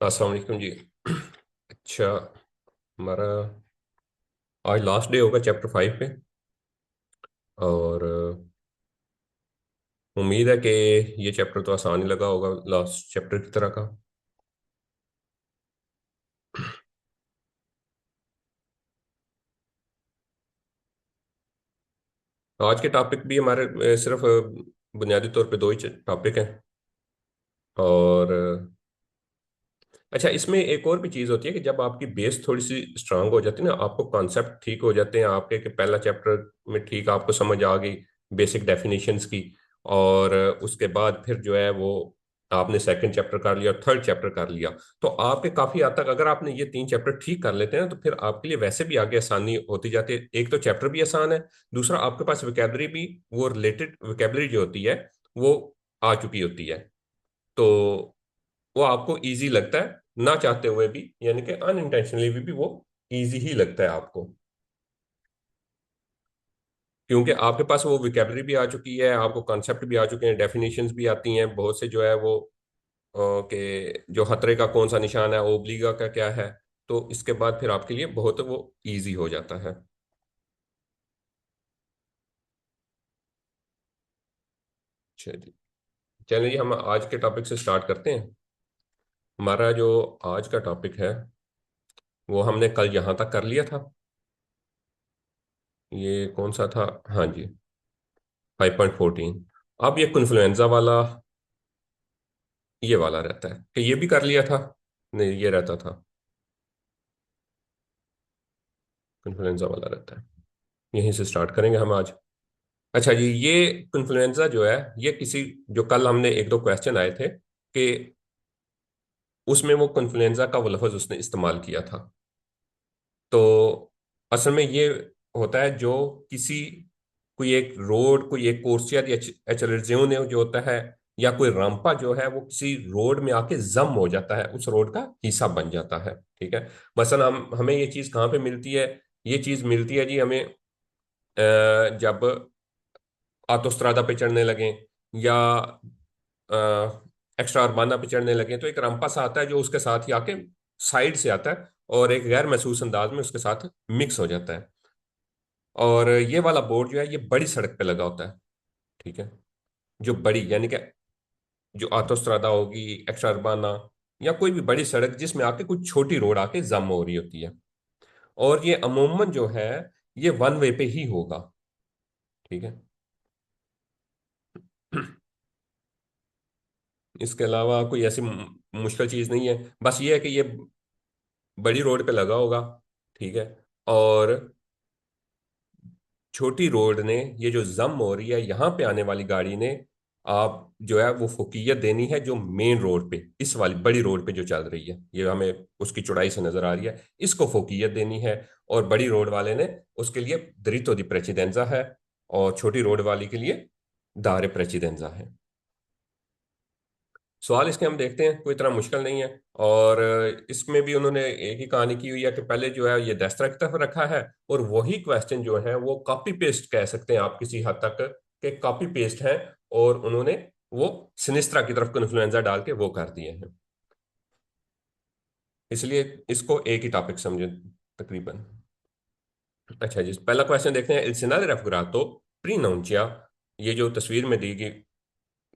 अस्सलाम वालेकुम जी। अच्छा, हमारा आज लास्ट डे होगा चैप्टर 5 पे। और उम्मीद है कि ये चैप्टर तो आसान ही लगा होगा लास्ट चैप्टर की तरह का। आज के टॉपिक भी हमारे सिर्फ बुनियादी तौर पे दो ही टॉपिक हैं। और अच्छा, इसमें एक और भी चीज़ होती है कि जब आपकी बेस थोड़ी सी स्ट्रांग हो जाती है ना, आपको कॉन्सेप्ट ठीक हो जाते हैं आपके, कि पहला चैप्टर में ठीक आपको समझ आ गई बेसिक डेफिनेशंस की। और उसके बाद फिर जो है वो आपने सेकंड चैप्टर कर लिया, थर्ड चैप्टर कर लिया। तो आपके काफ़ी हद तक अगर आपने ये तीन चैप्टर ठीक कर लेते हैं तो फिर आपके लिए वैसे भी आगे आसानी होती जाती है। एक तो चैप्टर भी आसान है, दूसरा आपके पास विकेबलरी भी, वो रिलेटेड विकेबलरी जो होती है वो आ चुकी होती है। तो वो आपको इजी लगता है ना चाहते हुए भी, यानी कि अनइंटेंशनली भी वो इजी ही लगता है आपको, क्योंकि आपके पास वो विकेबलरी भी आ चुकी है, आपको कॉन्सेप्ट भी आ चुके हैं, डेफिनेशंस भी आती हैं बहुत से, जो है वो कि जो खतरे का कौन सा निशान है, ओब्लिगा का क्या है। तो इसके बाद फिर आपके लिए बहुत वो इजी हो जाता है। चलिए, चलिए हम आज के टॉपिक से स्टार्ट करते हैं। हमारा जो आज का टॉपिक है वो हमने कल यहाँ तक कर लिया था। ये कौन सा था? हाँ जी, 5.14। अब ये कन्फ्लुएंजा वाला, ये वाला रहता है कि ये भी कर लिया था। नहीं, ये रहता था, कन्फ्लुएंजा वाला रहता है। यहीं से स्टार्ट करेंगे हम आज। अच्छा जी, ये कन्फ्लुएंजा जो है, ये किसी, जो कल हमने एक दो क्वेश्चन आए थे कि उसमें वो कन्फ्लुएंजा का वो लफ्ज उसने इस्तेमाल किया था। तो असल में ये होता है जो किसी, कोई एक रोड, कोई एक कोर्सिया या एचरेजियोने जो होता है, या कोई रामपा जो है वो किसी रोड में आके जम हो जाता है, उस रोड का हिस्सा बन जाता है। ठीक है। मसलन हमें ये चीज़ कहाँ पे मिलती है? ये चीज़ मिलती है जी हमें जब ऑटोस्ट्रादा पे चढ़ने लगे, या एक्स्ट्रा अरबाना पे चढ़ने लगे, तो एक रामपा सा आता है जो उसके साथ ही आके साइड से आता है और एक गैर महसूस अंदाज में उसके साथ मिक्स हो जाता है। और ये वाला बोर्ड जो है ये बड़ी सड़क पे लगा होता है। ठीक है। जो बड़ी यानी कि जो ऑटोस्ट्रादा होगी, एक्स्ट्रा अरबाना, या कोई भी बड़ी सड़क जिसमें आके कुछ छोटी रोड आके जम हो रही होती है। और ये अमूमन जो है ये वन वे पे ही होगा। ठीक है। इसके अलावा कोई ऐसी मुश्किल चीज नहीं है, बस ये है कि ये बड़ी रोड पे लगा होगा। ठीक है। और छोटी रोड ने, ये जो जम हो रही है यहाँ पे आने वाली गाड़ी ने, आप जो है वो फोकियत देनी है जो मेन रोड पे, इस वाली बड़ी रोड पे जो चल रही है, ये हमें उसकी चौड़ाई से नजर आ रही है, इसको फोकियत देनी है। और बड़ी रोड वाले ने उसके लिए दरितो दी प्रेसिडेंजा है, और छोटी रोड वाली के लिए दारे प्रेसिडेंजा है। सवाल इसके हम देखते हैं, कोई इतना मुश्किल नहीं है। और इसमें भी उन्होंने एक ही कहानी की हुई है कि पहले जो है ये डेस्त्रा की तरफ रखा है, और वही क्वेश्चन जो है वो कॉपी पेस्ट कह सकते हैं आप किसी हद तक, के कॉपी पेस्ट है। और उन्होंने वो सिनिस्त्रा की तरफ कन्फ्लुएंजा डाल के वो कर दिए हैं। इसलिए इसको एक ही टॉपिक समझे तकरीबन। अच्छा जी, पहला क्वेश्चन देखते हैं। इल सेनाले रेफुग्रातो प्रीनउंचिया, ये जो तस्वीर में दी गई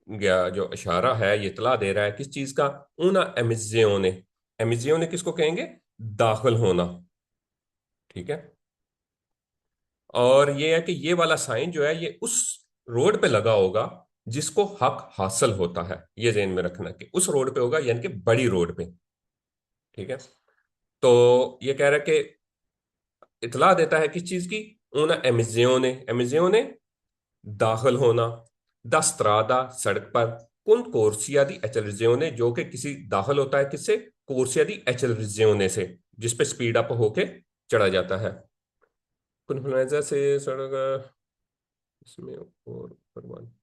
गया जो इशारा है, ये इतला दे रहा है किस चीज का? ऊना एमिजियोने। एमिजियोने किसको कहेंगे? दाखिल होना। ठीक है। और ये है कि ये वाला साइन जो है ये उस रोड पे लगा होगा जिसको हक हासिल होता है। ये ध्यान में रखना कि उस रोड पे होगा, यानी कि बड़ी रोड पे। ठीक है। तो ये कह रहा है कि इतला देता है किस चीज की? ऊना एमिजियोने, एमिजियोने दाखिल होना, द स्त्रादा सड़क पर, कुन कोर्सिया दी एचलरिजियोने, जो कि किसी दाखिल होता है किससे? कोर्सिया दी एचलरिजियोने से, जिस पे स्पीड अप होके चढ़ा जाता है। कन्फ्लुएंजा से सड़क, इसमें और परवान,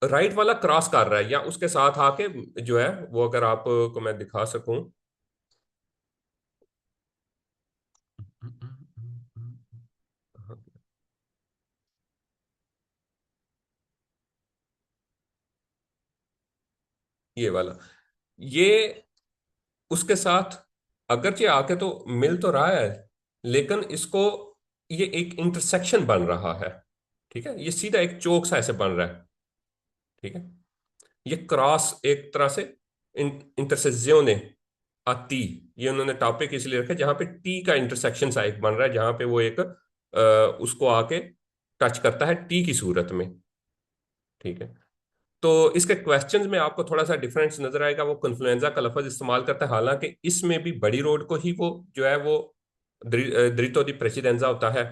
राइट वाला क्रॉस कर रहा है या उसके साथ आके जो है वो, अगर आपको मैं दिखा सकूं। ये वाला, ये उसके साथ अगरचे आके तो मिल तो रहा है, लेकिन इसको, ये एक इंटरसेक्शन बन रहा है। ठीक है, ये सीधा एक चौक सा ऐसे बन रहा है। ठीक है, ये क्रॉस एक तरह से इंटरसेक्जियोने टी, ये उन्होंने टॉपिक इसलिए रखा है जहां पे टी का इंटरसेक्शन सा एक बन रहा है, जहां पे वो एक उसको आके टच करता है टी की सूरत में। ठीक है, तो इसके क्वेश्चंस में आपको थोड़ा सा डिफरेंस नजर आएगा। वो कन्फ्लुएंजा का लफ्ज इस्तेमाल करता है, हालांकि इसमें भी बड़ी रोड को ही वो जो है वो द्रितो दी प्रेसिडेंजा होता है,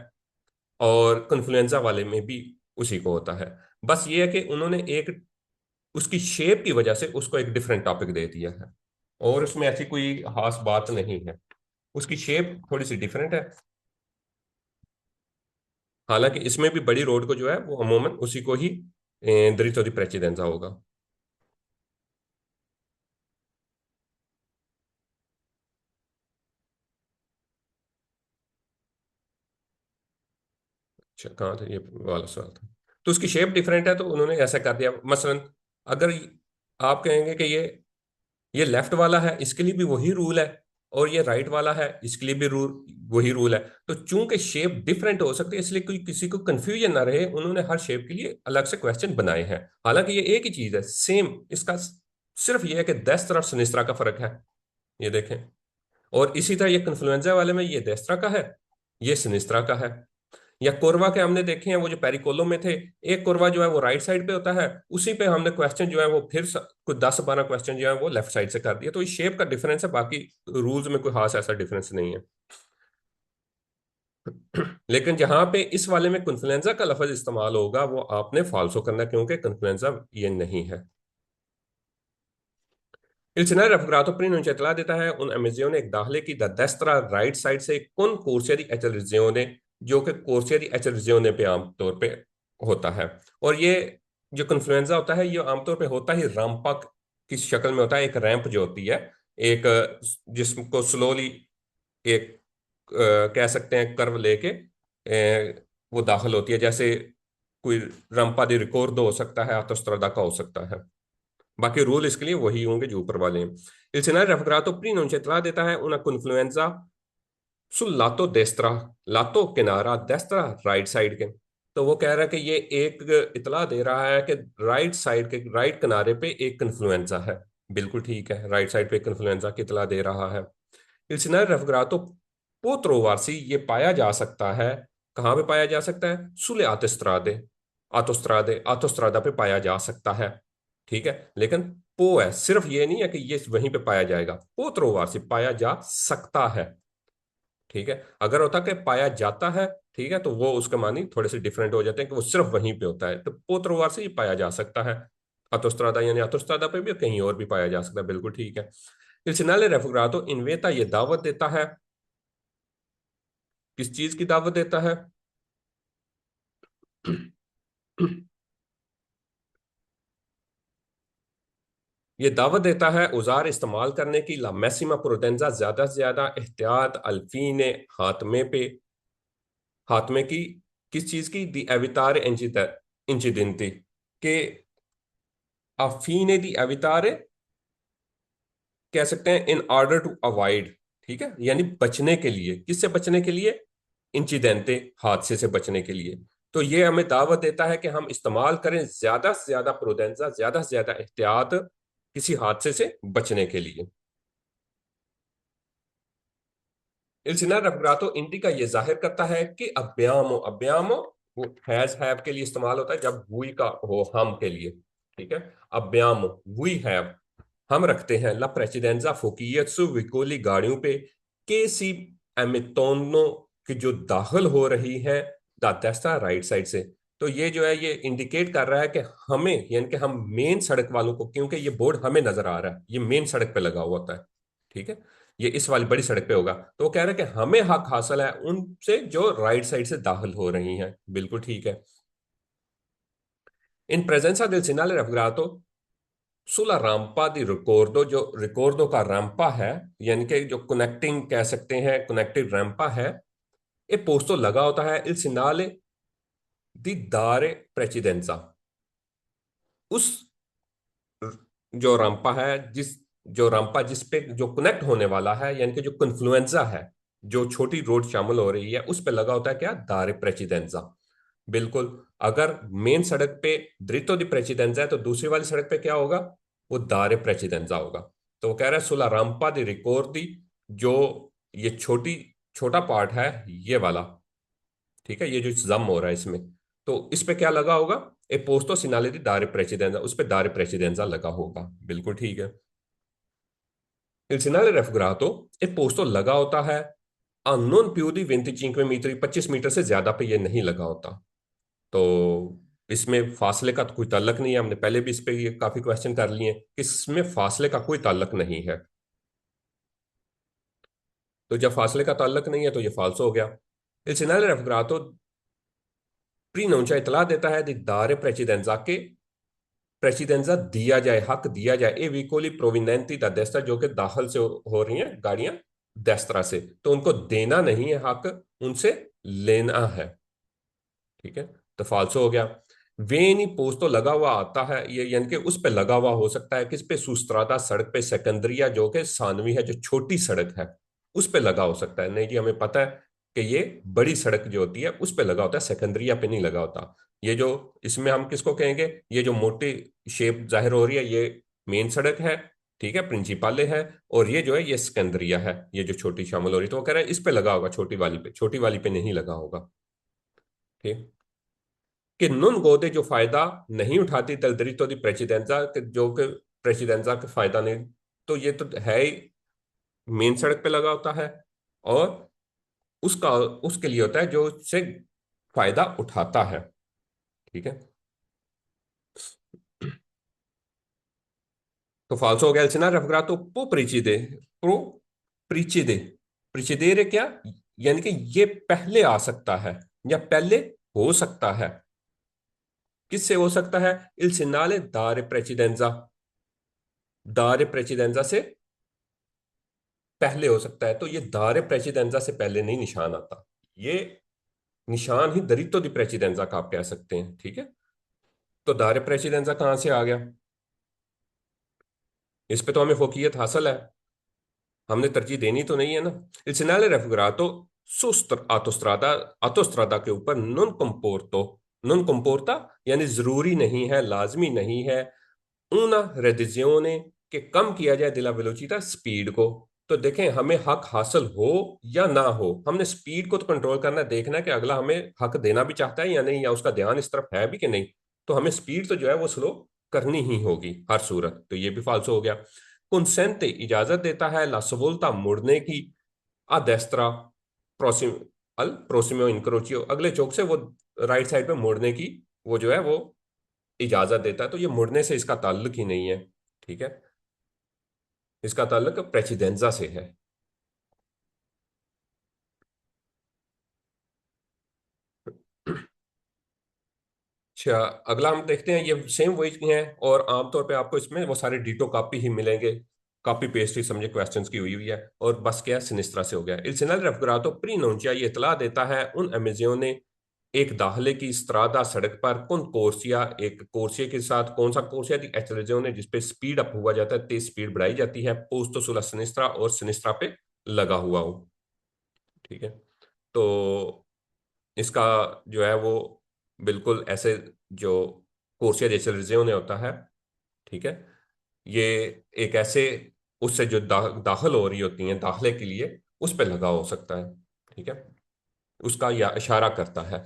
और कन्फ्लुएंजा वाले में भी उसी को होता है। बस ये है कि उन्होंने एक उसकी शेप की वजह से उसको एक डिफरेंट टॉपिक दे दिया है, और उसमें ऐसी कोई खास बात नहीं है। उसकी शेप थोड़ी सी डिफरेंट है, हालांकि इसमें भी बड़ी रोड को जो है वो अमूमन उसी को ही द्रितो दी प्रेसिडेंजा होगा। अच्छा, कहाँ था ये वाला सवाल था? तो उसकी शेप डिफरेंट है, तो उन्होंने ऐसा कर दिया। मसलन अगर आप कहेंगे कि ये लेफ्ट वाला है, इसके लिए भी वही रूल है, और ये राइट वाला है, इसके लिए भी रूल वही रूल है। तो चूंकि शेप डिफरेंट हो सकती है, इसलिए कोई किसी को कंफ्यूजन ना रहे, उन्होंने हर शेप के लिए अलग से क्वेश्चन बनाए हैं। हालांकि ये एक ही चीज है, सेम इसका, सिर्फ ये है कि डेस्त्र और सिनिस्त्रा का फर्क है। ये देखें, और इसी तरह ये कन्फ्लुएंजा वाले में ये डेस्त्रा का है, ये सिनिस्त्रा का है। या कोरवा के हमने देखे हैं, वो जो पेरिकोलो में थे, एक कोरवा जो है वो राइट साइड पे होता है, उसी पे हमने क्वेश्चन जो है वो फिर कुछ 10-12 क्वेश्चन जो है वो लेफ्ट साइड से कर दिया। तो इस शेप का डिफरेंस है, बाकी रूल्स में कोई खास ऐसा डिफरेंस नहीं है। लेकिन जहां पे इस वाले में कन्फ्लुएंजा का लफज इस्तेमाल होगा, वो आपने फालसो करना है, क्योंकि कन्फ्लुएंजा ये नहीं है। Il scenario raffigurato prima non ci इतला देता है उन एमेजियोने दाखिले की द destra राइट साइड से कौन कोर्सिया दी एचेलजियोने, जो कि कोर्सिया दी एचेलजियोने पे आमतौर पे होता है। और ये जो कन्फ्लुएंजा होता है, ये आमतौर पे होता ही रैंपा की शक्ल में होता है। एक रैंप जो होती है, एक जिसको स्लोली एक कह सकते हैं कर्व लेके वो दाखिल होती है, जैसे कोई रंपा दी रिकॉर्डो हो सकता है, autostrada का हो सकता है। बाकी रूल इसके लिए वही होंगे जो ऊपर वाले हैं। Il scenario raffigurato prima non ci इतला देता है una confluenza sul lato destra, लातो किनारा destra राइट साइड के। तो वो कह रहा है कि ये एक इतला दे रहा है कि राइट साइड के राइट किनारे पे एक कन्फ्लुएंजा है। बिल्कुल ठीक है, राइट साइड पे एक कन्फ्लुएंजा की इतला दे रहा है। Il scenario raffigurato पोत्रोवार्सी ये पाया जा सकता है, कहाँ पे पाया जा सकता है? सुले आतोस्त्रादे, आतोस्त्रादा पे पाया जा सकता है। ठीक है, लेकिन पो है, सिर्फ ये नहीं है कि ये वहीं पे पाया जाएगा, पोत्रोवार्सी पाया जा सकता है। ठीक है, अगर होता कि पाया जाता है, ठीक है, तो वो उसके मानी थोड़े से डिफरेंट हो जाते हैं कि वो सिर्फ वहीं पे होता है। तो पोत्रोवार्सी ये पाया जा सकता है, अतोस्त्रादा यानी अतोस्त्रादा पे भी, कहीं और भी पाया जा सकता है। बिल्कुल ठीक है। Il segnale raffigurato इन्वेता ये दावत देता है, किस चीज की दावत देता है? ये दावत देता है औजार इस्तेमाल करने की, ला मैक्सिमा प्रूडेंजा ज्यादा से ज्यादा एहतियात, अल्फीन हाथमे पे, हाथमे की, किस चीज की? दी एवितार इंचिदेंती, के अफीने दी एवितार, कह सकते हैं इन ऑर्डर टू अवॉइड। ठीक है, यानी बचने के लिए, किससे बचने के लिए? इंचिडेंटे, हादसे से बचने के लिए। तो ये हमें दावत देता है कि हम इस्तेमाल करें ज्यादा से ज्यादा प्रूडेंसा, ज्यादा से ज्यादा एहतियात, किसी हादसे से बचने के लिए। इल्सिना रफग्रातो इंडिका ये जाहिर करता है कि अभ्यामो, अभ्यामो वो हैज हैव के लिए इस्तेमाल होता है जब हुई का हो, हम के लिए। ठीक है, अभ्यामो वी हैव, हम रखते हैं ला प्रेसिडेंजा फोकियत्सु विकोली गाड़ियों पे, के सी एमिटोनो की जो दाखिल हो रही है दास्ता राइट साइड से। तो ये जो है ये इंडिकेट कर रहा है कि हमें, यानी कि हम मेन सड़क वालों को, क्योंकि ये बोर्ड हमें नजर आ रहा है, ये मेन सड़क पे लगा हुआ होता है। ठीक है, ये इस वाली बड़ी सड़क पे होगा, तो वो कह रहे हैं कि हमें हक हासिल है उनसे जो राइट साइड से दाखिल हो रही हैं। बिल्कुल ठीक है। इन प्रेजेंसा दिल सिनाले रफग्रातो सुला रामपा दी रिकॉर्डो, जो रिकॉर्डो का रैंपा है, यानी कि जो कनेक्टिंग कह सकते हैं, कनेक्टिव रैंपा है, ये पोस्तो लगा होता है इल सिनाले दी दारे प्रेसिडेंसा, उस जो रामपा है, जो रामपा जिस पे जो कनेक्ट होने वाला है, यानी कि जो कन्फ्लुएंजा है, जो छोटी रोड शामिल हो रही है, उस पे लगा होता है क्या, दारे प्रेसिडेंजा। बिल्कुल। अगर मेन सड़क पे द्रितो दी प्रेसिडेंजा है तो दूसरी वाली सड़क पे क्या होगा, वो दारे प्रेसिडेंजा होगा। तो वो कह रहा है सुला रामपा दी रिकॉर्ड दी, जो ये छोटा पार्ट है ये वाला, ठीक है, ये जो जम हो रहा है इसमें, तो इस पे क्या लगा होगा, ए पोस्तो सिनाले दी दारे प्रेसिडेंजा, उस पे दारे प्रेसिडेंजा लगा होगा। बिल्कुल ठीक है। Il segnale raffigurato è posto लगा होता है a non più di 25 metre, 25 metre से ज्यादा पे ये नहीं लगा होता। तो इसमें फासले का तो कोई ताल्लुक नहीं है, हमने पहले भी इस पे ये काफी क्वेश्चन कर लिए हैं कि इसमें फासले का कोई ताल्लुक नहीं है। तो जब फासले का ताल्लुक नहीं है तो ये फाल्सो हो गया। Il segnale raffigurato प्रीनउncia इतला देता है दारे प्रेसिडेंजा के, प्रेसिडेंजा दिया जाए, हक दिया जाए ए विकोली प्रोविनेंटी दा देस्tra, जो कि दाखिल से हो रही हैं गाड़ियां देस्त्रा से, तो उनको देना नहीं है हक, उनसे लेना है। ठीक है, तो फाल्सो हो गया। वेनी पोस्ट तो लगा हुआ आता है ये, यानी कि उस पे लगा हुआ हो सकता है किस पे, सुस्त्रादा सड़क पे, सेकंदरिया जो कि सानवी है, जो छोटी सड़क है, उस पे लगा हो सकता है। नहीं जी, हमें पता है कि ये बड़ी सड़क जो होती है उस पे लगा होता है, सेकंदरिया पे नहीं लगा होता। ये जो इसमें हम किसको कहेंगे, ये जो मोटी शेप जाहिर हो रही है ये मेन सड़क है, ठीक है, प्रिंसिपाले है, और ये जो है ये सिकंदरिया है, ये जो छोटी शामिल हो रही है, तो वो कह रहा है इस पे लगा होगा, छोटी वाली पे नहीं लगा होगा। ठीक, कि नुन गोदे जो फायदा नहीं उठाती दल diritto di precedenza, जो कि प्रेसिडेंजा का फायदा नहीं, तो ये तो है ही, मेन सड़क पे लगा होता है, और उसका उसके लिए होता है जो उससे फायदा उठाता है। ठीक है, तो फाल्सो हो गया। एल सेनारे अफगातो पो प्रिचिदे, प्रो प्रिचिदे, प्रिचिदेरे क्या, यानी कि ये पहले आ सकता है या पहले हो सकता है। किससे हो सकता है, इल सिनाले दारे प्रेसिडेंजा, दारे प्रेसिडेंजा से पहले हो सकता है। तो ये दारे प्रेसिडेंजा से पहले नहीं निशान आता, ये निशान ही दरितो दी प्रेसिडेंजा का आप कह सकते हैं। ठीक है, तो दारे प्रेसिडेंजा कहां से आ गया, इस पे तो हमें फोकियत हासिल है, हमने तरजीह देनी तो नहीं है ना। Il segnale raffigurato su autostrada के ऊपर non comporta यानी जरूरी नहीं है, लाजमी नहीं है, una redazione के कम किया जाए दिला वेलोचिटा, स्पीड को। तो देखें, हमें हक हासिल हो या ना हो, हमने स्पीड को तो कंट्रोल करना है, देखना है कि अगला हमें हक देना भी चाहता है या नहीं, या उसका ध्यान इस तरफ है भी कि नहीं। तो हमें स्पीड तो जो है वो स्लो करनी ही होगी हर सूरत। तो ये भी फाल्सो हो गया। कंसेंट इजाजत देता है ला सवोल्ता मुड़ने की, आ डेस्त्रा प्रोसिम अल प्रोसिमो इनक्रोचियो, अगले चौक से वो राइट साइड पे मुड़ने की वो जो है वो इजाजत देता है। तो ये मुड़ने से इसका ताल्लुक ही नहीं है। ठीक है, इसका ताल्लुक प्रेसिडेंजा से है। अच्छा, अगला हम देखते हैं, ये सेम वही है, और आमतौर पे आपको इसमें वो सारे डिटो कॉपी ही मिलेंगे, कॉपी पेस्ट ही समझे क्वेश्चंस की हुई हुई है। और बस क्या सिनिस्ट्रा से हो गया। इल सेनल रेफगरातो प्रीनोंचिया ये इतला देता है उन अमेजियों ने, एक दाखिले की स्त्रादा सड़क पर कौन कोर्सिया, एक कोर्सिया के साथ, कौन सा कोर्सिया थी, एचरेजियों ने, जिसपे स्पीड अप हुआ जाता है, तेज स्पीड बढ़ाई जाती है, पोस्तो सुला सिनिस्ट्रा, और सिनिस्ट्रा पे लगा हुआ हो। ठीक है, तो इसका जो है वो बिल्कुल ऐसे जो कोर्सिया जैसे रिज्यूम होता है, ठीक है, ये एक ऐसे उससे जो दाखिल हो रही होती हैं दाखिले के लिए, उस पर लगा हो सकता है। ठीक है, उसका या इशारा करता है।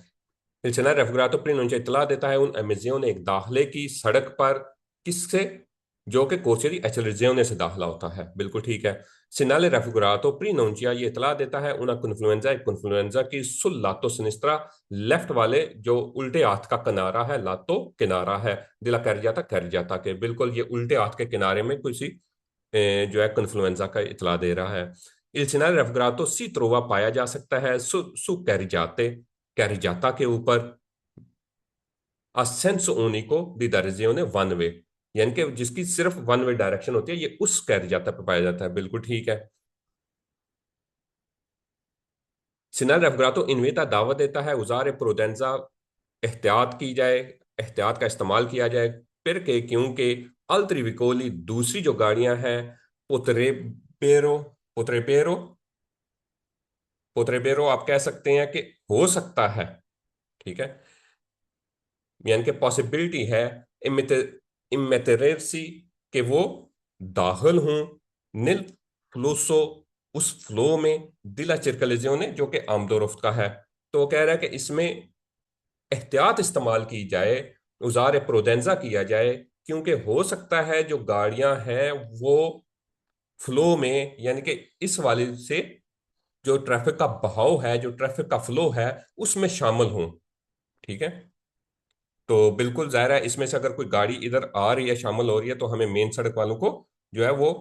सिलसिला रेफगरातो प्रिन उनसे इतला देता है उन अमेजियों ने, एक दाखिले की सड़क पर, किससे, जो कि कोर्सिया एचरेजियोने से दाखिला होता है। बिल्कुल ठीक है। सिनाले रेफगरातो प्रीनोंचिया ये इतला देता है उन कन्फ्लुएंजा, एक कन्फ्लुएंजा की सुल लातो सिनिस्त्रा, लेफ्ट वाले जो उल्टे हाथ का किनारा है, लातो किनारा है, दिला कर जाता के, बिल्कुल ये उल्टे हाथ के किनारे में किसी जो है कन्फ्लुएंजा का इतला दे रहा है। इल सिनाले रेफगरातो सी त्रोवा पाया जा सकता है सु सु कैरिजाता के ऊपर, असेंस ऊनिको दी दर्जियों ने वन वे, यानी कि जिसकी सिर्फ वन वे डायरेक्शन होती है, ये उस कैरिजाता पे पाया जाता है। बिल्कुल ठीक है। सिनाल रेफगरातो इनवेटा दावत देता है उजार प्रोडेंजा, एहतियात की जाए, एहतियात का इस्तेमाल किया जाए, perché क्योंकि altri vicoli दूसरी जो गाड़ियां हैं potrebbero potrebbero potrebbero आप कह सकते हैं कि हो सकता है, ठीक है, यानी कि पॉसिबिलिटी है इमेटेरेसी कि वो दाखिल हूं निल फ्लूसो उस फ्लो में दिला चिरकलेजियोने जो कि आमदोरफ्त का है। तो वो कह रहा है कि इसमें एहतियात इस्तेमाल की जाए, उज़ार प्रोडेंजा किया जाए, क्योंकि हो सकता है जो गाड़ियां हैं वो फ्लो में, यानी कि इस वाले से जो ट्रैफिक का बहाव है, जो ट्रैफिक का फ्लो है, उसमें शामिल हों। ठीक है, तो बिल्कुल जाहिर है इसमें से अगर कोई गाड़ी इधर आ रही है, शामिल हो रही है, तो हमें मेन सड़क वालों को जो है वो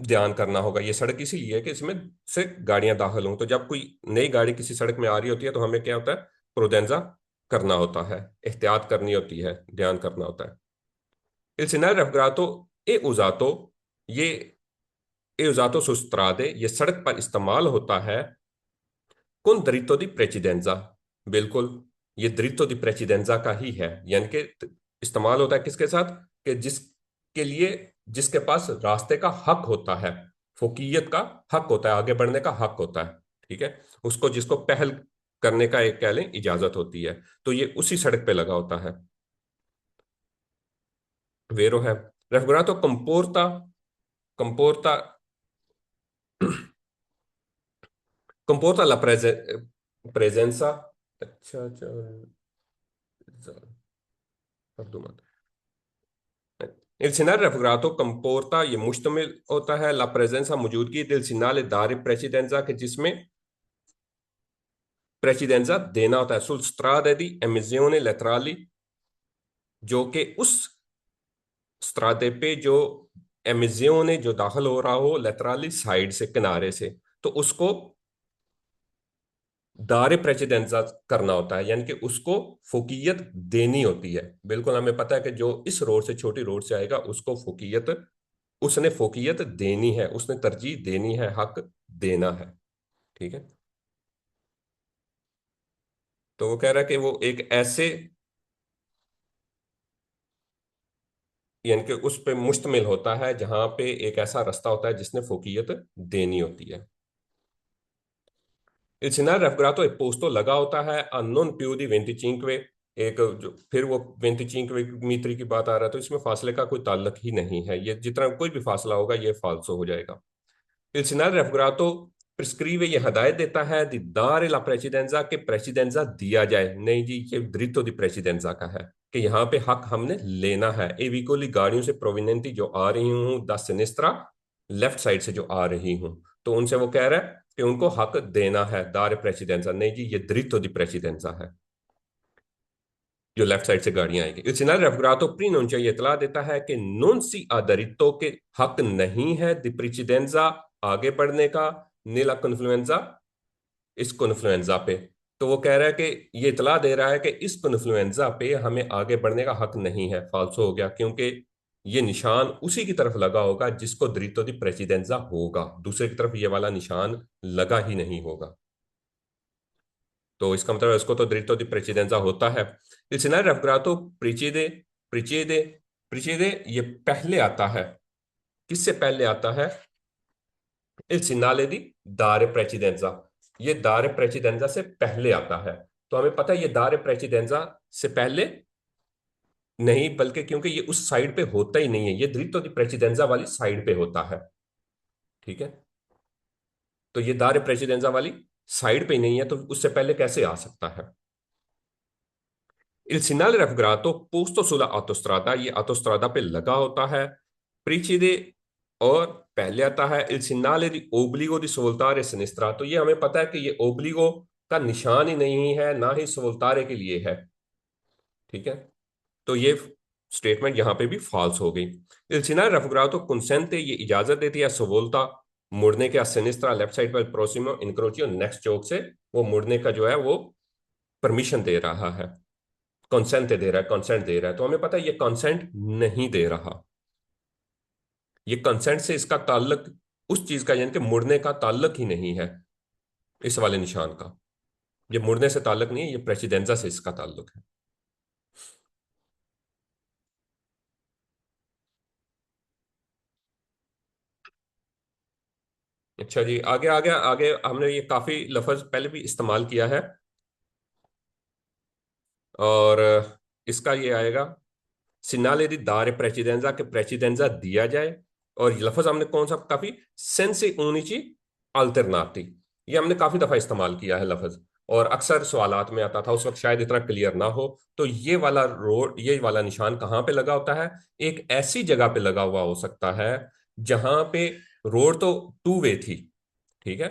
ध्यान करना होगा। ये सड़क इसीलिए है कि इसमें से गाड़ियां दाखिल हों। तो जब कोई नई गाड़ी किसी सड़क में आ रही होती है तो हमें क्या होता है, प्रोडेंजा करना होता है, एहतियात करनी होती है, ध्यान करना होता है। Il segnale raffigurato e usato, ये usato su strade, ये सड़क पर इस्तेमाल होता है con diritto di precedenza। बिल्कुल, ये diritto di precedenza का ही है, यानी कि इस्तेमाल होता है किसके साथ, कि जिसके लिए, जिसके पास रास्ते का हक होता है, फोकियत का हक होता है, आगे बढ़ने का हक होता है। ठीक है, उसको, जिसको पहल करने का एक कह लें इजाजत होती है, तो ये उसी सड़क पे लगा होता है। वेरो है raffigurato comporta comporta la presenza, अच्छा अच्छा, perdó, il segnale raffigurato comporta, ये मुश्तमिल होता है la presenza मौजूदगी del segnale dare precedenza के, जिसमें precedenza देना होता है sul strade di emissione laterali, जो कि उस स्त्रादे पे जो एमिजियोने जो दाखिल हो रहा हो लेटरली साइड से, किनारे से, तो उसको दारे प्रेसिडेंसा करना होता है, यानी कि उसको फोकियत देनी होती है। बिल्कुल, हमें पता है कि जो इस रोड से, छोटी रोड से आएगा, उसको फोकियत, उसने फोकियत देनी है, उसने तरजीह देनी है, हक देना है। ठीक है, तो वो कह रहा है कि वो एक ऐसे, यानी कि उस पे मुश्तमिल होता है जहां पे एक ऐसा रास्ता होता है जिसने फोकियत देनी होती है। Il segnale raffigurato è posto लगा होता है a non più di 25, एक जो फिर वो 25 मीटर की बात आ रहा है, तो इसमें फासले का कोई ताल्लुक ही नहीं है, ये जितना कोई भी फासला होगा ये फालसो हो जाएगा। Il segnale raffigurato प्रिस्क्रिवे, ये हदायत देता है दी दारे ला प्रेसिडेंजा के प्रेसिडेंजा दिया जाए, नहीं जी ये द्रितो दी प्रेसिडेंजा का है कि यहाँ पे हक हमने लेना है। ए विकोली गाड़ियों से प्रोविनेंटी जो आ रही हूँ द सिनिस्ट्रा, लेफ्ट साइड से जो आ रही हूँ, तो उनसे वो कह रहा है कि उनको हक देना है दारे प्रेसिडेंजा, नहीं जी ये द्रितो दी प्रेसिडेंजा है, जो लेफ्ट साइड से गाड़ियां आएंगी। इल सिनारे रफगरातो प्रीनोंचा ये इतला देता है कि नॉन सी आदरितो के हक नहीं है दी प्रेसिडेंजा आगे बढ़ने का, नीला कन्फ्लुएंजा इस कॉन्फ्लुएंजा पे। तो वो कह रहा है कि ये इतला दे रहा है कि इस कॉन्फ्लुएंजा पे हमें आगे बढ़ने का हक नहीं है, फाल्सो हो गया, क्योंकि ये निशान उसी की तरफ लगा होगा जिसको द्रितो दी प्रेसिडेंजा होगा, दूसरे की तरफ ये वाला निशान लगा ही नहीं होगा। तो इसका मतलब इसको तो द्रितो दी प्रेसिडेंजा होता है। इस सिनारे रफगरातो प्रिचिदे प्रिचिदे प्रिचिदे ये पहले आता है, किससे पहले आता है, इस सिनाले दी दारे प्रेसिडेंजा, ये दारे प्रेसिडेंजा से पहले आता है। तो हमें पता है ये दारे प्रेसिडेंजा से पहले नहीं, बल्कि क्योंकि ये उस साइड पे होता ही नहीं है, ये द्रितो दी प्रेसिडेंजा वाली साइड पे होता है। ठीक है, तो ये दारे प्रेसिडेंजा वाली साइड पे ही नहीं है, तो उससे पहले कैसे आ सकता है। Il segnale raffigurato posto sulla autostrada, ये autostrada पे लगा होता है, precede और पहले आता है il segnale di obbligo di svoltare a sinistra, तो ये हमें पता है कि ये ओब्लिगो का निशान ही नहीं है, ना ही सवोल्तारे के लिए है। ठीक है, तो ये स्टेटमेंट यहां पे भी फॉल्स हो गई। Il segnale raffigurato consente, ये इजाजत देती है सवोल्ता मुड़ने के, सिनिस्ट्रा लेफ्ट साइड पर प्रोसिमो इनक्रोचियो नेक्स्ट चौक से वो मुड़ने का जो है वो परमिशन दे रहा है, कंसेंट दे रहा है, कंसेंट दे रहा है। तो हमें पता है ये कंसेंट नहीं दे रहा, ये कंसेंट से इसका ताल्लुक उस चीज का, यानी कि मुड़ने का ताल्लुक ही नहीं है इस वाले निशान का, ये मुड़ने से ताल्लुक नहीं है, ये प्रेसिडेंसा से इसका ताल्लुक है। अच्छा जी, आगे आगे आगे हमने ये काफी लफ्ज पहले भी इस्तेमाल किया है। और इसका ये आएगा, सिनाले दी दारे प्रेसिडेंजा के प्रेसिडेंजा दिया जाए। और ये लफ्ज हमने कौन सा काफी, सेंसी ऊनिची अल्टरनाती, ये हमने काफी दफा इस्तेमाल किया है लफ्ज। और अक्सर सवालात में आता था, उस वक्त शायद इतना क्लियर ना हो। तो ये वाला रोड, ये वाला निशान कहाँ पे लगा होता है? एक ऐसी जगह पे लगा हुआ हो सकता है जहां पे रोड तो टू वे थी, ठीक है,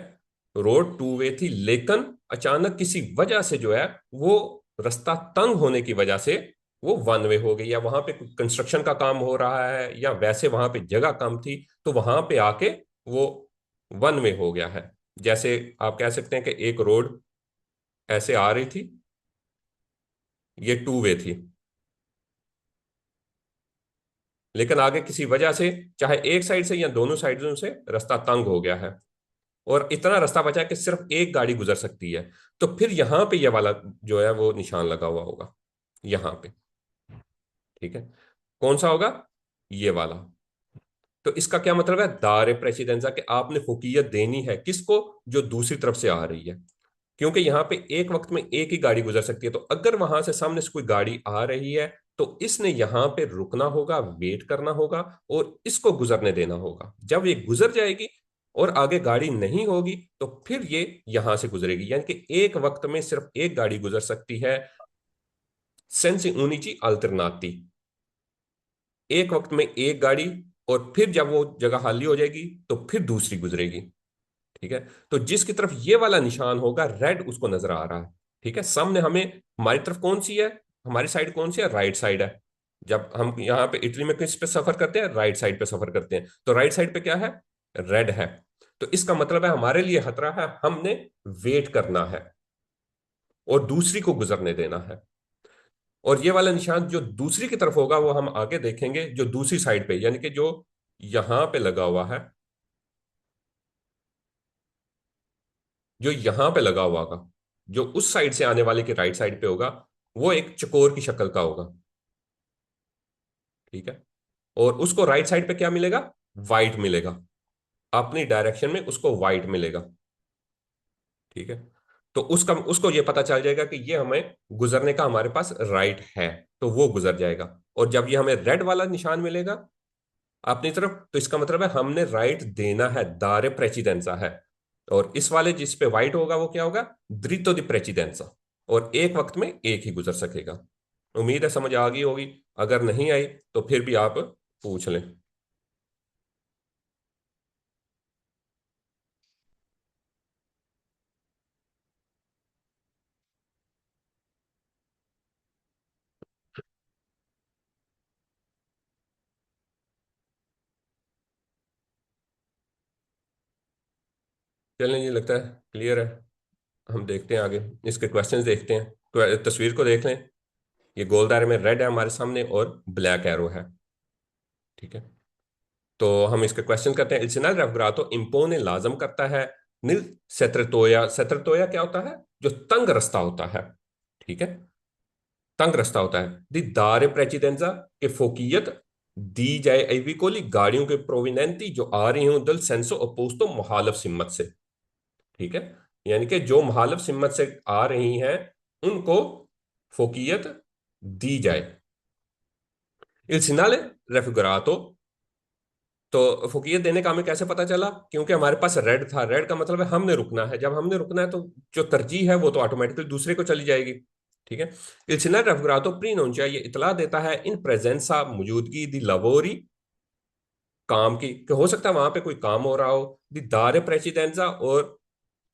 रोड टू वे थी, लेकिन अचानक किसी वजह से जो है वो रास्ता तंग होने की वजह से वो वन वे हो गई, या वहां पे कंस्ट्रक्शन का काम हो रहा है, या वैसे वहां पे जगह कम थी, तो वहां पे आके वो वन वे हो गया है। जैसे आप कह सकते हैं कि एक रोड ऐसे आ रही थी, ये टू वे थी, लेकिन आगे किसी वजह से, चाहे एक साइड से या दोनों साइडों से, रास्ता तंग हो गया है और इतना रास्ता बचा है कि सिर्फ एक गाड़ी गुजर सकती है। तो फिर यहां पे ये वाला जो है वो निशान लगा हुआ होगा, यहां पे, ठीक है। कौन सा होगा? ये वाला। तो इसका क्या मतलब है? दार प्रेसिडेंसा के आपने फौकियत देनी है किसको? जो दूसरी तरफ से आ रही है, क्योंकि यहां पे एक वक्त में एक ही गाड़ी गुजर सकती है। तो अगर वहां से सामने से कोई गाड़ी आ रही है तो इसने यहां पे रुकना होगा, वेट करना होगा और इसको गुजरने देना होगा। जब ये गुजर जाएगी और आगे गाड़ी नहीं होगी तो फिर ये यहां से गुजरेगी, यानी कि एक वक्त में सिर्फ एक गाड़ी गुजर सकती है, सेंस ऊनिची अल्टरनाती, एक वक्त में एक गाड़ी, और फिर जब वो जगह खाली हो जाएगी तो फिर दूसरी गुजरेगी, ठीक है। तो जिसकी तरफ ये वाला निशान होगा रेड, उसको नजर आ रहा है, ठीक है। सामने हमें, हमारी तरफ कौन सी है, हमारी साइड कौन सी है? राइट साइड है। जब हम यहाँ पे इटली में किस पे सफर करते हैं? राइट साइड पे सफर करते हैं। तो राइट साइड पे क्या है? रेड है। तो इसका मतलब है हमारे लिए खतरा है, हमने वेट करना है और दूसरी को गुजरने देना है। और ये वाला निशान जो दूसरी की तरफ होगा वो हम आगे देखेंगे, जो दूसरी साइड पे, यानी कि जो यहां पे लगा हुआ है, जो यहां पे लगा हुआ होगा, जो उस साइड से आने वाले के राइट साइड पे होगा, वो एक चकोर की शक्ल का होगा, ठीक है। और उसको राइट साइड पे क्या मिलेगा? वाइट मिलेगा, अपनी डायरेक्शन में उसको वाइट मिलेगा, ठीक है। तो उसका, उसको ये पता चल जाएगा कि ये हमें गुजरने का हमारे पास राइट है, तो वो गुजर जाएगा। और जब ये हमें रेड वाला निशान मिलेगा अपनी तरफ, तो इसका मतलब है हमने राइट देना है, दारे प्रेसिडेंसा है। और इस वाले जिस पे वाइट होगा वो क्या होगा? द्रितो दी प्रेसिडेंसा, और एक वक्त में एक ही गुजर सकेगा। उम्मीद है समझ आ गई होगी, अगर नहीं आई तो फिर भी आप पूछ लें। चलें, ये लगता है क्लियर है। हम देखते हैं आगे, इसके क्वेश्चंस देखते हैं। तो तस्वीर को देख लें, ये गोल दायरे में रेड है हमारे सामने और ब्लैक एरो है, ठीक है। तो हम इसके क्वेश्चन करते हैं। इल्सिनाल रेफग्रातो इम्पोने लाजम करता है नील सेत्रतोया। सेत्रतोया क्या होता है? जो तंग रास्ता होता है, ठीक है, तंग रास्ता होता है। दी दारे प्रेसिडेंजा के फोकियत दी जाए एविकोली गाड़ियों के प्रोविनेंटी जो आ रही हूं दल सेंसो अपोस्तो मुहालफ सिम्मत से, ठीक है। यानी कि जो मुहालफ सिम्मत से आ रही हैं उनको फोकियत दी जाए। इल सिनाले रेफिगरातो, तो फोकियत देने का हमें कैसे पता चला? क्योंकि हमारे पास रेड था, रेड का मतलब है हमने रुकना है। जब हमने रुकना है तो जो तरजीह है वो तो ऑटोमेटिकली दूसरे को चली जाएगी, ठीक है। इल सिनाले रेफिगरातो प्रीनोंचा ये इतला देता है इन प्रेजेंसा मौजूदगी दी लवोरी, काम की, कि हो सकता है वहां पे कोई काम हो रहा हो, दी दारे प्रेसिडेंजा, और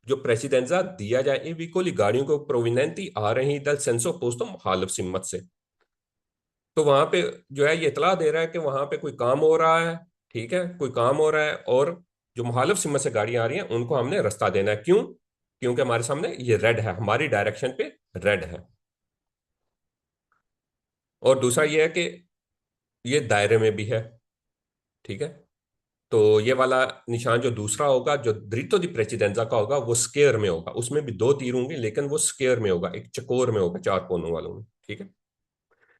जो प्रेसिडेंजा दिया जाए इन विकोली गाड़ियों को प्रोविनेंटी आ रही दल सेंसो पोस्तो मुखालिफ सिम्मत से। तो वहां पे जो है ये इतला दे रहा है कि वहां पे कोई काम हो रहा है, ठीक है, कोई काम हो रहा है, और जो मुखालिफ सिम्मत से गाड़ियां आ रही हैं उनको हमने रास्ता देना है। क्यों? क्योंकि हमारे सामने ये रेड है, हमारी डायरेक्शन पे रेड है। और दूसरा ये है कि ये दायरे में भी है, ठीक है। तो ये वाला निशान जो दूसरा होगा, जो द्रितो दी प्रेसिडेंजा का होगा, वो स्केयर में होगा, उसमें भी दो तीर होंगे लेकिन वो स्केयर में होगा, एक चकोर में होगा, चार कोनों वालों में, ठीक है।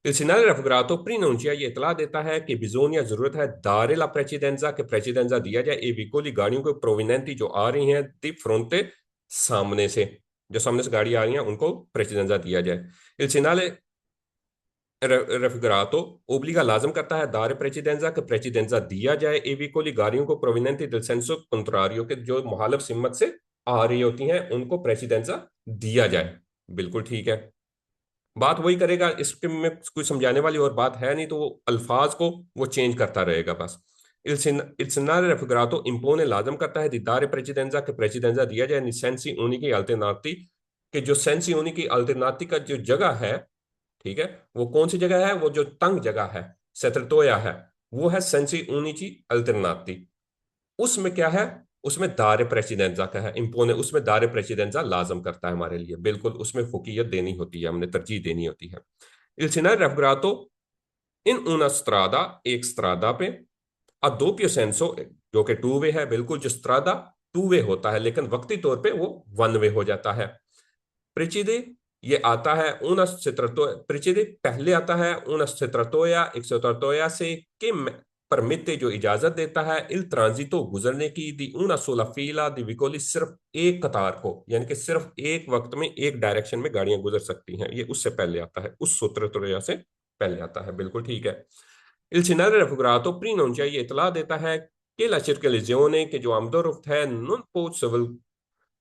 Il segnale raffigurato preannuncia ये इतला देता है कि bisogna जरूरत है dare la precedenza के precedenza दिया जाए e veicoli गाड़ियों को provenienti जो आ रही हैं di fronte सामने से, जो सामने से गाड़ी आ रही हैं उनको precedenza दिया जाए। Il segnale raffigurato obbliga लाजम करता है dare precedenza के precedenza दिया जाए e veicoli गाड़ियों को provenienti del senso contrario के जो मुहालिफ सिमत से आ रही होती हैं उनको precedenza दिया जाए। बिल्कुल ठीक है, बात वही करेगा, इसके में कोई समझाने वाली और बात है नहीं, तो वो अल्फाज को वो चेंज करता रहेगा बस। Il segnale raffigurato impone लाजम करता है दीदार प्रेसिडेंजा के प्रेसिडेंजा दिया जाए सेंसी ऊनी की अल्टरनाती, कि जो सेंसी ऊनी की अल्टरनाती का जो जगह है, ठीक है, वो कौन सी जगह है, वो जो तंग जगह है, सेत्रतोया है, वो है सेंसी ऊनी की अल्टरनाती। उसमें क्या है, उसमें दार प्रेसिडेंजा का है इम्पोने, उसमें दार प्रेसिडेंजा लाजम करता है हमारे लिए, बिल्कुल उसमें फुकीयत देनी होती है, हमने तरजीह देनी होती है। Il Senar Raffigurato इन una strada एक स्त्रादा पे a doppio senso जो कि टू वे है, बिल्कुल जो स्त्रादा टू वे होता है लेकिन वक्ती तौर पे वो वन वे हो जाता है। प्रिचिदे ये आता है una सेत्रतो, प्रिचिदे पहले आता है una सेत्रतोया एक सेत्रतोया से कि परमिटे जो इजाजत देता है इल ट्रांजितो गुजरने की दी una sola fila di vicoli सिर्फ एक कतार को, यानी कि सिर्फ एक वक्त में एक डायरेक्शन में गाड़ियां गुजर सकती हैं, ये उससे पहले आता है, उस सूत्रत्रोया से पहले आता है, बिल्कुल ठीक है। Il Senato Raffigurato preannuncia ये इतला देता है कि la circolazione के जो आमदोरफ्त है non può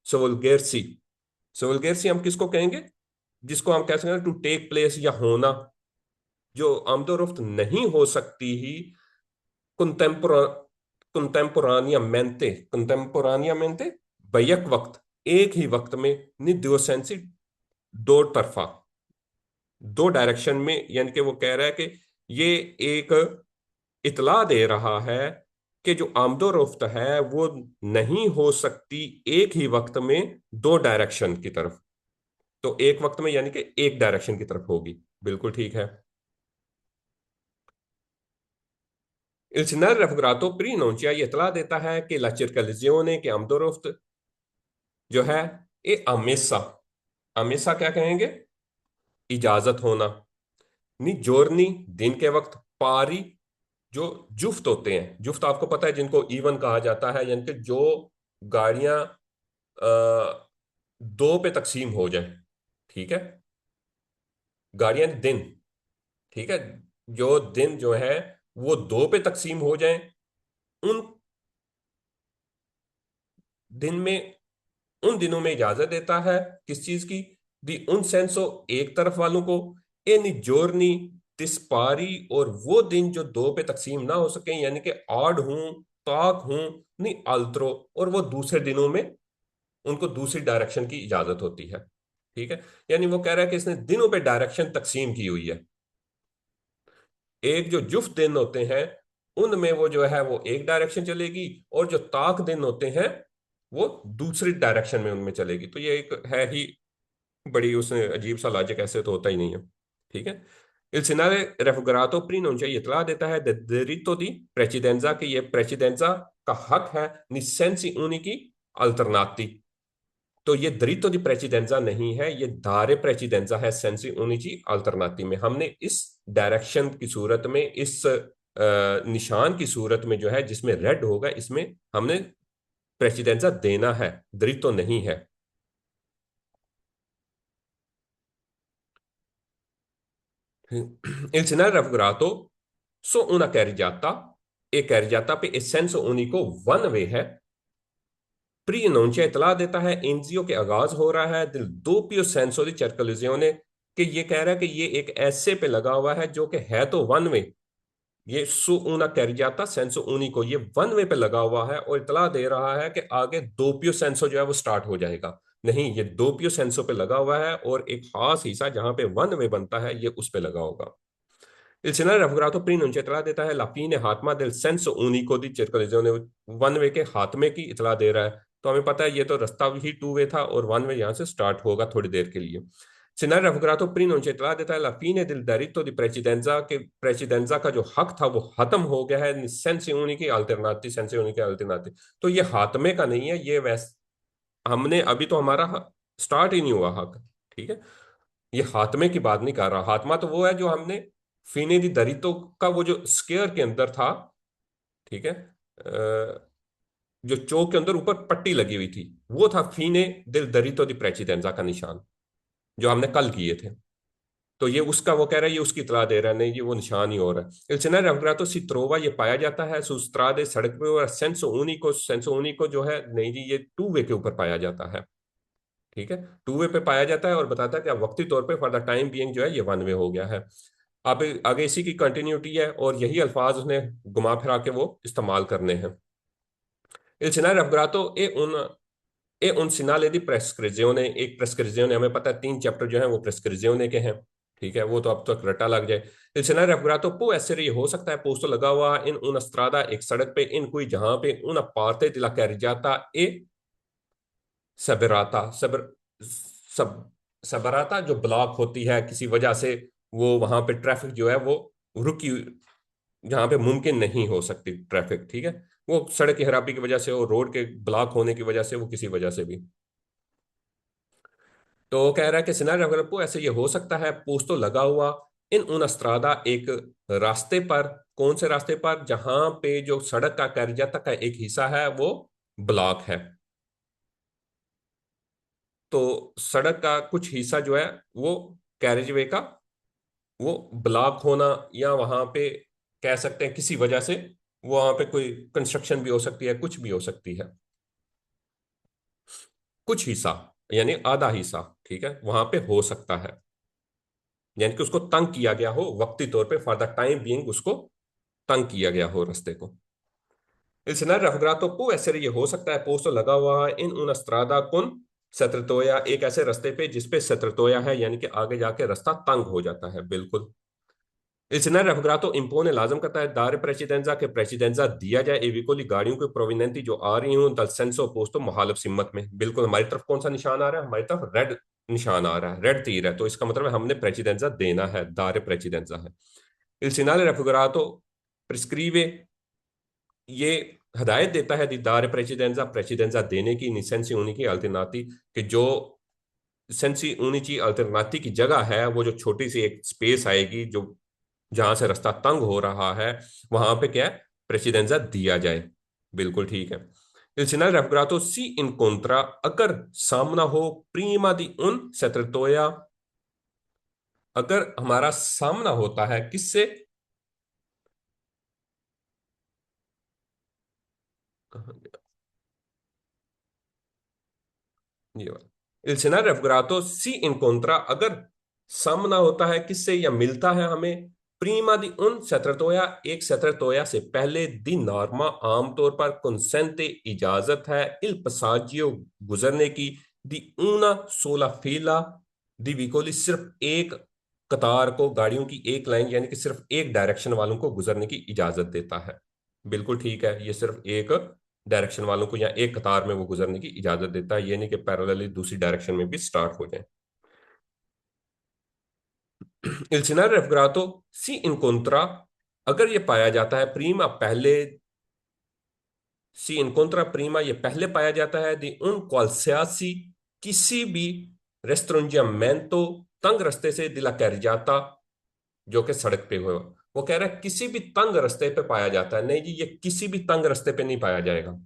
svolgersi, svolgersi हम किसको कहेंगे, जिसको हम कह सकते हैं टू टेक प्लेस या होना, जो आमदोरफ्त नहीं हो सकती ही कंटेम्पोरानियामेंटे, कंटेम्पोरानियामेंटे बैक वक्त, एक ही वक्त में, नि दो सेंसी दो तरफा, दो डायरेक्शन में, यानी कि वो कह रहा है कि ये एक इतला दे रहा है कि जो आमदोरफ्त है वो नहीं हो सकती एक ही वक्त में दो डायरेक्शन की तरफ, तो एक वक्त में यानी कि एक डायरेक्शन की तरफ होगी, बिल्कुल ठीक है। Il segnale raffigurato preannuncia ये इतला देता है कि la circolazione के आमदोरफ्त जो है ये अमेसा, अमेसा क्या कहेंगे, इजाजत होना, नी जोरनी दिन के वक्त, पारी जो जुफ्त होते हैं, जुफ्त आपको पता है जिनको इवन कहा जाता है, यानी कि जो गाड़ियां दो पे तकसीम हो जाए, ठीक है, गाड़ियां दिन, ठीक है, जो दिन जो है वो दो पे तकसीम हो जाएं, उन दिन में, उन दिनों में इजाजत देता है किस चीज की, दी उन सेंसो एक तरफ वालों को, एनी जोरनी तिस्पारी और वो दिन जो दो पे तकसीम ना हो सके, यानी कि आड हूं, ताक हूं, नहीं अल्त्रो, और वो दूसरे दिनों में उनको दूसरी डायरेक्शन की इजाजत होती है, ठीक है। यानी वो कह रहा है कि इसने दिनों पे डायरेक्शन तकसीम की हुई है, एक जो जुफ्त दिन होते हैं उनमें वो जो है वो एक डायरेक्शन चलेगी, और जो ताक दिन होते हैं वो दूसरी डायरेक्शन में उनमें चलेगी, तो ये एक है ही बड़ी उसने अजीब सा लॉजिक, ऐसे तो होता ही नहीं है, ठीक है। Il segnale raffigurato preannuncia ये इतला देता है diritto di precedenza कि ये प्रेसिडेंजा का हक है निसेंसी उनिकी अल्टरनाती, तो ये दरितो दी प्रेसिडेंजा नहीं है, ये दारे प्रेसिडेंजा है सेंसी उनिची अल्टरनाती में, हमने इस डायरेक्शन की सूरत में, इस निशान की सूरत में जो है जिसमें रेड होगा, इसमें हमने प्रेसिडेंजा देना है, दरितो नहीं है। Il segnale raffigurato su una carreggiata e carreggiata पे एसेंस उन्हीं को वन वे है, प्री अनाउंसिया इतला देता है एनजीओ के आगाज हो रहा है दिल दो पियो सेंसो दी सर्कुलेजियोने, कि ये कह रहा है कि ये एक ऐसे पे लगा हुआ है जो कि है तो वन वे, ये सु ऊना कैरियाता सेंसो ऊनी को ये वन वे पे लगा हुआ है, और इतला दे रहा है कि आगे दोपियो सेंसो जो है वो स्टार्ट हो जाएगा, नहीं ये दोपियो सेंसो पे लगा हुआ है, और एक खास हिस्सा जहां पे वन वे बनता है ये उस पे लगा होगा। Il Senato raffigurato preannuncia इतला देता है la fine hatma del senso unico di circolazione, one way के हाथमे की इतला दे रहा है, तो हमें पता है ये तो रास्ता ही टू वे था और वन वे यहां से स्टार्ट होगा थोड़ी देर के लिए। Senato raffigurato preannuncia इतला देता है la fine del diritto di precedenza के प्रेसिडेंजा का जो हक था वो खत्म हो गया है sense unici alternati, sense unici alternati, तो ये हाथमे का नहीं है, ये वैस हमने अभी तो हमारा स्टार्ट ही नहीं हुआ हक, ठीक है, ये हाथमे की बात नहीं कर रहा, हाथमा तो वो है जो हमने फीने दी दरितो का वो जो स्क्वायर के अंदर था, ठीक है, जो चौक के अंदर ऊपर पट्टी लगी हुई थी, वो था फीने दिल दरितो दी प्रेसिडेंजा का निशान, जो हमने कल किए थे। तो ये उसका, वो कह रहा है, ये उसकी इतला दे रहा है, नहीं ये वो निशान ही हो रहा है। इल Senar Revocato si trova, ये पाया जाता है su strade सड़क पे, और सेंसो उनिको जो है, नहीं जी ये टू वे के ऊपर पाया जाता है। ठीक है, टू वे पे पाया जाता है, और बताता है कि अब वक्ती तौर पे फॉर द टाइम बीइंग जो है ये वन वे हो गया है। अब आगे इसी की कंटिन्यूटी है, और यही अल्फाज उसने घुमा फिरा के वो इस्तेमाल करने हैं। Il Senar Revocato e un sinale di prescrizione, एक प्रेस्क्रिzione, हमें पता है 3 चैप्टर जो है वो प्रेस्क्रिzione के हैं। ठीक है, वो तो अब तक रटा लग जाए। Il Senar Revocato può essere, ये हो सकता है, पोस्तो लगा हुआ इन una strada, एक सड़क पे, इन कोई, जहां पे una parte della carreggiata e सबराता सब सबराता जो ब्लॉक होती है किसी वजह से, वो वहां पे ट्रैफिक जो है वो रुकी, जहां पे मुमकिन नहीं हो सकती ट्रैफिक, ठीक है, वो सड़क की खराबी की वजह से, वो रोड के ब्लॉक होने की वजह से, वो किसी वजह से भी। तो वो कह रहा है कि सिनारियो अगर ऐसे ये हो सकता है, पोस्तो लगा हुआ इन उन अस्त्रादा, एक रास्ते पर, कौन से रास्ते पर, जहां पे जो सड़क का कर्जा तक का एक हिस्सा है वो ब्लॉक है। तो सड़क का कुछ हिस्सा जो है वो कैरेजवे का, वो ब्लॉक होना, या वहां पे कह सकते हैं किसी वजह से, वो वहां पे कोई कंस्ट्रक्शन भी हो सकती है, कुछ भी हो सकती है, कुछ हिस्सा यानी आधा हिस्सा, ठीक है, वहां पे हो सकता है, यानी कि उसको तंग किया गया हो वक्ती तौर पे, फॉर द टाइम बीइंग उसको तंग किया गया हो रास्ते को। इस raffigurato può essere, ये हो सकता है, पोस्टर लगा हुआ है इन उन स्त्रादा कुन सत्रतोया, एक ऐसे रास्ते पे जिसपे सत्रतोया है, यानी कि आगे जाके रास्ता तंग हो जाता है, बिल्कुल। इस raffigurato impone, लाजम करता है, दारे प्रेसिडेंजा के प्रेसिडेंजा दिया जाए एविकोली गाड़ियों के प्रोविनेंटी जो आ रही हूं दल सेंसो पोस्तो मुहालिफ सिम्मत में, बिल्कुल हमारी तरफ कौन सा निशान आ रहा है, हमारी तरफ रेड निशान आ रहा है, रेड तीर है, तो इसका मतलब है हमने प्रेसिडेंजा देना है, दारे प्रेसिडेंजा है। Il segnale raffigurato prescrive, ये हदायत देता है दीदार प्रेसिडेंजा, प्रेसिडेंजा देने की, निसेंसी उन्हीं की अल्टरनाती, कि जो सेंसी उनिची अल्टरनाती की जगह है, वो जो छोटी सी एक स्पेस आएगी जो, जहां से रास्ता तंग हो रहा है, वहां पे क्या है, प्रेसिडेंजा दिया जाए, बिल्कुल ठीक है। Il segnale raffigurato si incontra, अगर सामना हो, प्रीमा दी उन सेत्रतोया, अगर हमारा सामना होता है किससे, कहाँ गया? ये वाला। Il segnale raffigurato si incontra, अगर सामना होता है किससे या मिलता है हमें, प्रीमा दी उन सेत्रतोया, एक सेत्रतोया से पहले, दी नॉर्मा आमतौर पर, कंसेंटे इजाजत है, इल पसाजियो गुजरने की, दी ऊना सोला फीला, दी विकोली सिर्फ एक कतार को, गाड़ियों की एक लाइन, यानी कि सिर्फ एक डायरेक्शन वालों को गुजरने की इजाजत देता है, बिल्कुल ठीक है, ये सिर्फ एक डायरेक्शन वालों को या एक कतार में वो गुजरने की इजाजत देता है, ये नहीं कि पैरेलली दूसरी डायरेक्शन में भी स्टार्ट हो जाए। Il scenario raffigurato si incontra, अगर ये पाया जाता है, प्रीमा पहले, सी इनकोंट्रा प्रीमा ये पहले पाया जाता है, दी उन क्वालसियासी, किसी भी रेस्ट्रोंजियामेंतो, तंग रस्ते से, दिला कैरिजाता, जो कि सड़क पे हुआ, वो कह रहा है किसी भी तंग रास्ते पे पाया जाता है, नहीं जी ये किसी भी तंग रास्ते पे नहीं पाया जाएगा,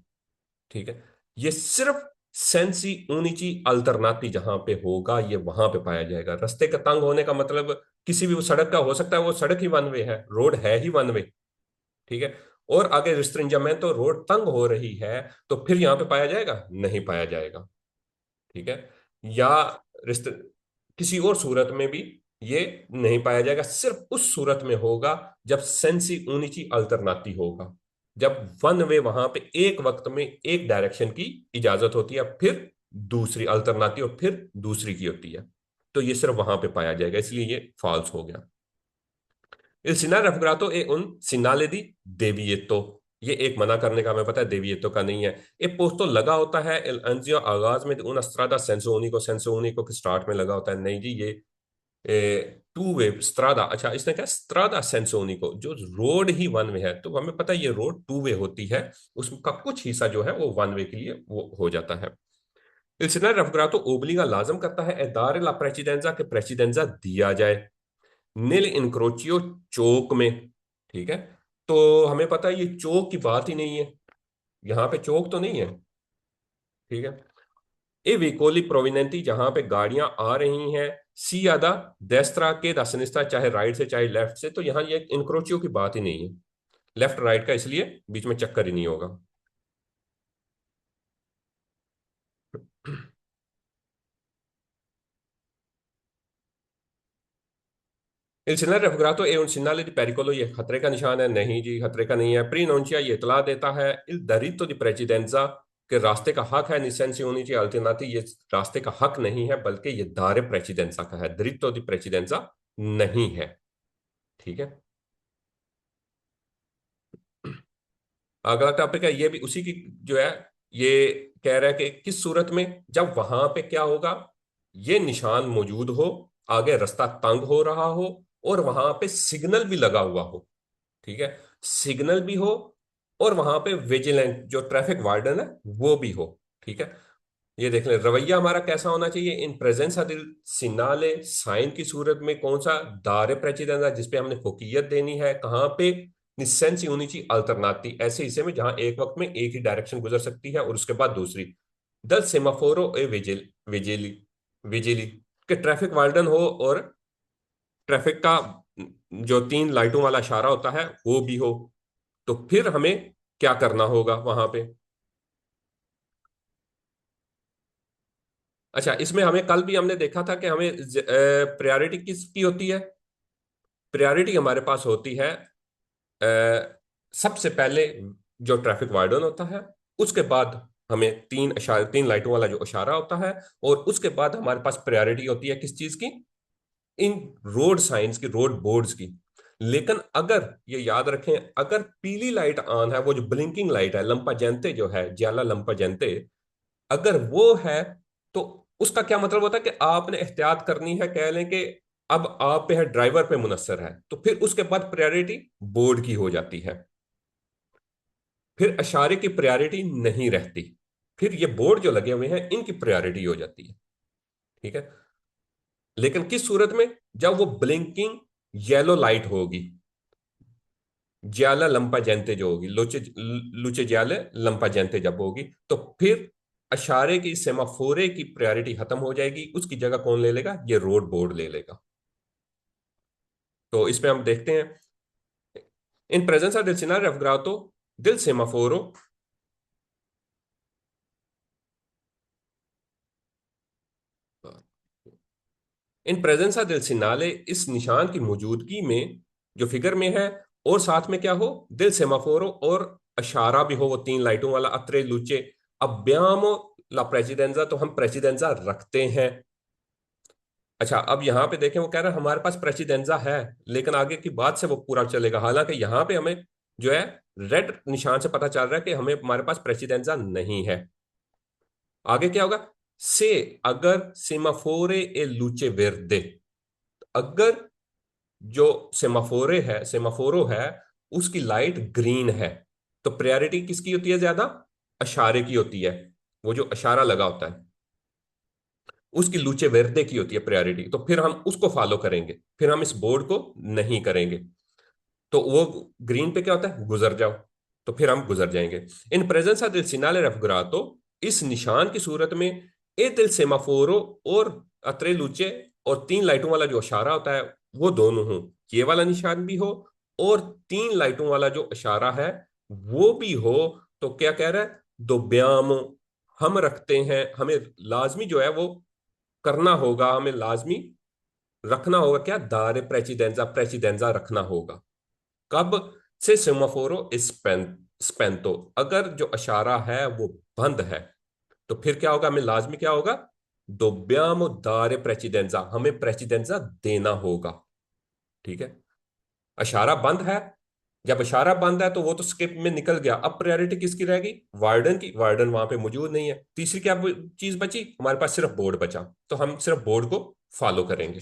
ठीक है, ये सिर्फ सेंसी ऊनिची अल्टरनाती जहां पे होगा, ये वहां पे पाया जाएगा। रास्ते का तंग होने का मतलब किसी भी, वो सड़क का हो सकता है, वो सड़क ही वन वे है, रोड है ही वन वे, ठीक है, और आगे रिस्ट्रिंजामेंट, तो रोड तंग हो रही है, तो फिर यहां पे पाया जाएगा, नहीं पाया जाएगा, ठीक है, या रिस्ट किसी और सूरत में भी ये नहीं पाया जाएगा, सिर्फ उस सूरत में होगा जब सेंसी ऊनिची अल्टरनाती होगा, जब वन वे वहां पे एक वक्त में एक डायरेक्शन की इजाजत होती है, फिर दूसरी अल्टरनाती, और फिर दूसरी की होती है, तो ये सिर्फ वहां पे पाया जाएगा, इसलिए ये फॉल्स हो गया। Il Sinar raffigurato è un segnale di devietto, ये एक मना करने का, हमें पता है, देविएतो का नहीं है। एक पोस्तो लगा होता है एल एनजियो आगाज में, उन स्ट्रादा सेंसोनिको के स्टार्ट में लगा होता है, नहीं जी ये टू वे स्ट्रादा, अच्छा इसने क्या, स्ट्रादा सेंसोनिको, जो रोड ही वन वे है, तो हमें पता है ये रोड टू वे होती है, उसका कुछ हिस्सा जो है वो वन वे के लिए वो हो जाता है। Il Sinar raffigurato ओबलिगा लाजम करता है एदार ला प्रेसिडेंजा के प्रेसिडेंजा दिया जाए, नील इनक्रोचियो चौक में। ठीक है, तो हमें पता है ये चौक की बात ही नहीं है, यहाँ पे चौक तो नहीं है। ठीक है, ए विकोली प्रोविनेंटी, जहां पे गाड़ियां आ रही हैं सी आदा देस्त्रा के दासनिस्ता, चाहे राइट से चाहे लेफ्ट से, तो यहाँ ये इनक्रोचियो की बात ही नहीं है, लेफ्ट राइट का, इसलिए बीच में चक्कर ही नहीं होगा। इल signal रेफुग्रातो e un segnale di pericolo, ये खतरे का निशान है? नहीं जी, खतरे का नहीं है। प्रीनोंचिया ये इतला देता है इल दरितो दी प्रेसिडेंजा, के रास्ते का हक है। निसेंसी होनी चाहिए अल्टरनाती, ये रास्ते का हक नहीं है बल्कि ये दारे प्रेसिडेंसा का है, दरितो दी प्रेसिडेंजा नहीं है। ठीक है, अगला टॉपिक है, ये भी उसी की जो है, ये कह रहा है कि किस सूरत में, जब वहां पे क्या होगा, ये निशान मौजूद हो, आगे रास्ता तंग हो रहा हो, और वहां पे सिग्नल भी लगा हुआ हो। ठीक है, सिग्नल भी हो, और वहां पे विजिलेंट जो ट्रैफिक वार्डन है वो भी हो। ठीक है, ये देख लें रवैया हमारा कैसा होना चाहिए इन प्रेजेंस दिल सिनाले साइन की सूरत में, कौन सा दायरे प्रेसिडेंस जिसपे हमने फोकियत देनी है, कहाँ पे निसेंसी होनी चाहिए अल्टरनाती, ऐसे हिस्से में जहां एक वक्त में एक ही डायरेक्शन गुजर सकती है और उसके बाद दूसरी। दल सेमाफोरो ए विजिली विजिली के ट्रैफिक वार्डन हो, और ट्रैफिक का जो तीन लाइटों वाला इशारा होता है वो भी हो, तो फिर हमें क्या करना होगा वहां पे? अच्छा, इसमें हमें कल भी हमने देखा था कि हमें प्रायोरिटी किसकी होती है? प्रायोरिटी हमारे पास होती है सबसे पहले जो ट्रैफिक वार्डन होता है, उसके बाद हमें तीन लाइटों वाला जो इशारा होता है, और उसके बाद हमारे पास प्रायोरिटी होती है किस चीज की? इन रोड साइंस की, रोड बोर्ड्स की। लेकिन अगर ये याद रखें, अगर पीली लाइट ऑन है, वो जो ब्लिंकिंग लाइट है, लंपा जैंते जो है, ज्याला लंपा जैंते, अगर वो है, तो उसका क्या मतलब होता है कि आपने एहतियात करनी है, कह लें कि अब आप पे है, ड्राइवर पे मुनस्सर है, तो फिर उसके बाद प्रायोरिटी बोर्ड की हो जाती है, फिर इशारे की प्रायोरिटी नहीं रहती, फिर ये बोर्ड जो लगे हुए हैं इनकी प्रायोरिटी हो जाती है। ठीक है, लेकिन किस सूरत में? जब वो ब्लिंकिंग येलो लाइट होगी, ज्याला लंपा जैंते जो होगी, लुचे लुचे ज्याले लंपा जैंते जब होगी, तो फिर अशारे की, सेमाफोरे की प्रायोरिटी खत्म हो जाएगी, उसकी जगह कौन ले लेगा? ये रोड बोर्ड ले लेगा। तो इसमें हम देखते हैं in presence del scenario afgrato del semaforo, in presence del सिनाले, इस निशान की मौजूदगी में जो फिगर में है, और साथ में क्या हो, दिल सेमाफोरो, और अशारा भी हो, वो तीन लाइटों वाला, अत्रे लुचे अब्यामो ला प्रेसिडेंजा, तो हम प्रेसिडेंजा रखते हैं। अच्छा, अब यहां पे देखें, वो कह रहा है हमारे पास प्रेसिडेंजा है, लेकिन आगे की बात से वो पूरा चलेगा, हालांकि यहां पे हमें जो है रेड निशान से पता चल रहा है कि हमें, हमारे पास प्रेसिडेंजा नहीं है। आगे क्या होगा? से अगर सेमाफोरे ए लूचे वेर्दे, अगर जो सेमाफोरो है, उसकी लाइट ग्रीन है, तो प्रायोरिटी किसकी होती है ज्यादा? अशारे की होती है, वो जो अशारा लगा होता है उसकी लूचे वेर्दे की होती है प्रायोरिटी, तो फिर हम उसको फॉलो करेंगे, फिर हम इस बोर्ड को नहीं करेंगे। तो वो ग्रीन पे क्या होता है? गुजर जाओ, तो फिर हम गुजर जाएंगे। इन प्रेजेंस दिल सिनाले रेफुग्रातो, इस निशान की सूरत में ए दिल सेमाफोरो और अत्रे लूचे, और तीन लाइटों वाला जो इशारा होता है वो दोनों हो, ये वाला निशान भी हो, और तीन लाइटों वाला जो इशारा है वो भी हो, तो क्या कह रहा है? दो ब्याम हम रखते हैं, हमें लाजमी जो है वो करना होगा, हमें लाजमी रखना होगा, क्या? दारे प्रेसिडेंजा, प्रेसिडेंजा रखना होगा। कब? से सेमाफोरो स्पेंतो, अगर जो इशारा है वो बंद है, तो फिर क्या होगा? हमें लाजमी क्या होगा? दोब्यामो दारे प्रेसिडेंजा, हमें प्रेसिडेंजा देना होगा। ठीक है, इशारा बंद है, जब इशारा बंद है तो वो तो स्किप में निकल गया, अब प्रायोरिटी किसकी रहेगी? वार्डन की, वार्डन वहां पे मौजूद नहीं है। तीसरी क्या चीज बची हमारे पास? सिर्फ बोर्ड बचा, तो हम सिर्फ बोर्ड को फॉलो करेंगे।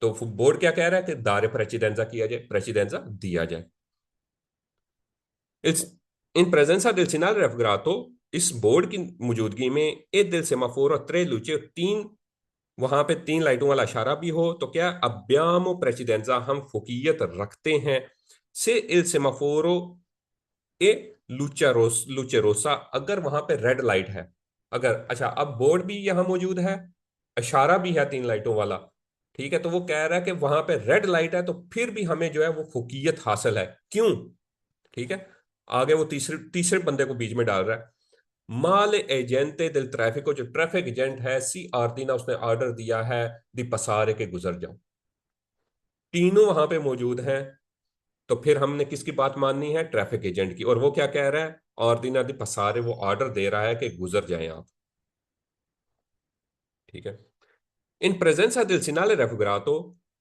तो बोर्ड क्या कह रहा है कि दारे प्रेसिडेंजा किया जाए, प्रेसिडेंजा दिया जाए। इस इन प्रेजेंसा del segnale raffigurato, इस बोर्ड की मौजूदगी में ए दिल सेमाफोर और त्रे लुचे, तीन वहां पे तीन लाइटों वाला इशारा भी हो, तो क्या abbiamo precedenza, हम फुकीयत रखते हैं। से इल सेमाफोरो ए लुचेरोसा, अगर वहां पे रेड लाइट है। अगर अच्छा, अब बोर्ड भी यहां मौजूद है, इशारा भी है तीन लाइटों वाला, ठीक है, तो वो कह रहा है कि वहां पे रेड लाइट है, तो फिर भी हमें जो है वो फुकीयत हासिल है। क्यों? ठीक है, आगे वो तीसरे तीसरे बंदे को बीच में डाल रहा है। माल एजेंटे दिल ट्रैफिको, जो ट्रैफिक एजेंट है, सी आरतीना, उसने ऑर्डर दिया है दी पसारे के गुजर जाओ। तीनों वहां पे मौजूद हैं, तो फिर हमने किसकी बात माननी है? ट्रैफिक एजेंट की। और वो क्या कह रहा है? ऑर्डिना दी पसारे, वो ऑर्डर दे रहा है कि गुजर जाएं आप। ठीक है। इन प्रेजेंसा दिल सिनाले रेफुगरातो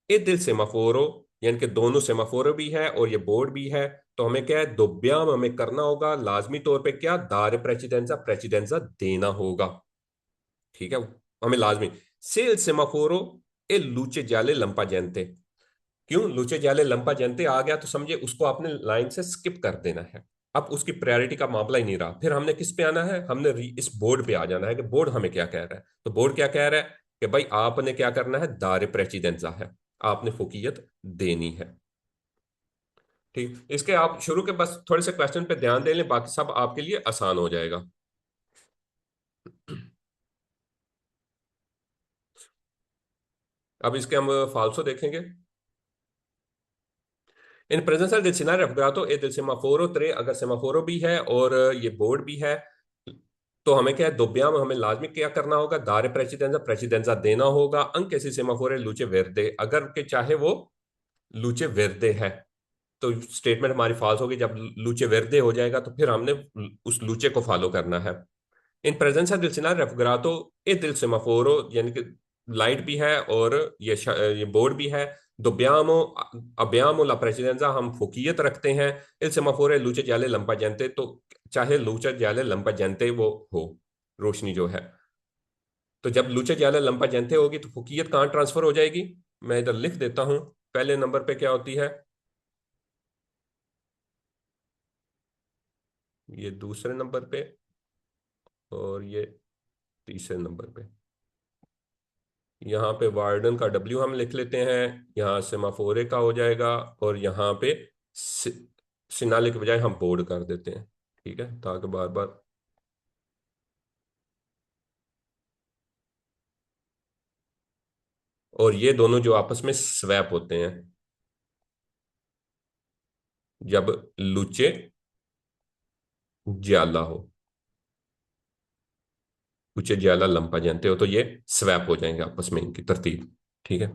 ए दिल सेमाफोरो, यानी कि दोनों सेमाफोरो भी है और ये बोर्ड भी है। तो हमें क्या है? दोब्याम हमें करना होगा लाजमी तौर पे, क्या दार प्रेसिडेंसा, प्रेसिडेंसा देना होगा। ठीक है, हमें लाजमी। सेल सेमाफोरो ए लूचे जाले लंपा जनते। क्यों लूचे जाले लंपा जनते आ गया तो समझे उसको आपने लाइन से स्किप कर देना है। अब उसकी प्रायोरिटी का मामला ही नहीं रहा। फिर हमने किस पे आना है? हमने इस बोर्ड पे आ जाना है कि बोर्ड हमें क्या कह रहा है। तो बोर्ड क्या कह रहा है कि भाई आपने क्या करना है? दार प्रेसिडेंसा है, आपने फुकीयत देनी है। ठीक, इसके आप शुरू के बस थोड़े से क्वेश्चन पे ध्यान दे लें, बाकी सब आपके लिए आसान हो जाएगा। अब इसके हम फाल्सो देखेंगे। In presence del escenario affogato e del semaforo 3, अगर सेमाफोरो भी है और ये बोर्ड भी है, तो हमें क्या है? दोब्याम हमें लाजमी क्या करना होगा? दारे प्रेसिडेंसा, प्रेसिडेंसा देना होगा। अंक ऐसी सेमाफोरे लूचे वेर्दे, अगर के चाहे वो लूचे वेर्दे है, तो स्टेटमेंट हमारी फॉल्स होगी। जब लूचे वेर्दे हो जाएगा तो फिर हमने उस लूचे को फॉलो करना है। इन प्रेजेंसा दिल सिनारे रेफुगरातो ए दिल सेमाफोरो, यानी कि लाइट भी है और ये बोर्ड भी है। दोब्यामो अब्यामो ला प्रेसिडेंसा, हम फुकीयत रखते हैं। इल सेमाफोरे लूचे जाले लंपा जनते, तो चाहे लूचा जाले लंपा जनते वो हो, रोशनी जो है। तो जब लूचा जाले लंपा जनते होगी तो फुकीयत कहाँ ट्रांसफर हो जाएगी? मैं इधर लिख देता हूं। पहले नंबर पे क्या होती है? ये दूसरे नंबर पे, और ये तीसरे नंबर पे। यहाँ पे वार्डन का डब्ल्यू हम लिख लेते हैं, यहाँ सेमाफोरे का हो जाएगा, और यहाँ पे सि, सिनाले के बजाय हम बोर्ड कर देते हैं। ठीक है, ताकि बार बार। और ये दोनों जो आपस में स्वैप होते हैं जब लुचे ज्याला हो, लुचे ज्याला लंपा जानते हो, तो ये स्वैप हो जाएंगे आपस में, इनकी तरतीब। ठीक है,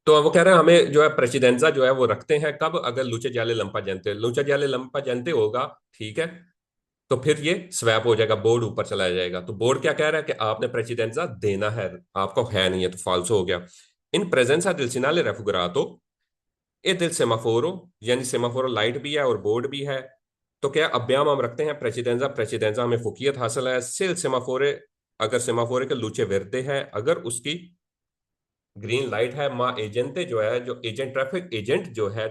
तो वो कह रहे हैं हमें जो है प्रेसिडेंसा जो है वो रखते हैं कब? अगर लुचे जाले लंपा जानते, लुचा जाले लंपा जानते होगा। ठीक है, तो फिर ये स्वैप हो जाएगा, बोर्ड ऊपर चला जाएगा। तो बोर्ड क्या कह रहा है कि आपने प्रेसिडेंसा देना है, आपको है नहीं है, तो फाल्सो हो गया। इन प्रेजेंसा दिल सिनाले रेफुगरातो ए दिल सेमाफोरो, यानी सेमाफोरो लाइट भी है और बोर्ड भी है। तो क्या अब्याम हम रखते हैं प्रेसिडेंसा, प्रेसिडेंसा हमें फुकियत हासिल है। सिल सेमाफोरे, अगर सेमाफोरे के लूचे वर्दे है, अगर उसकी ग्रीन लाइट है, माँ एजेंटे जो है, जो एजेंट ट्रैफिक एजेंट जो है,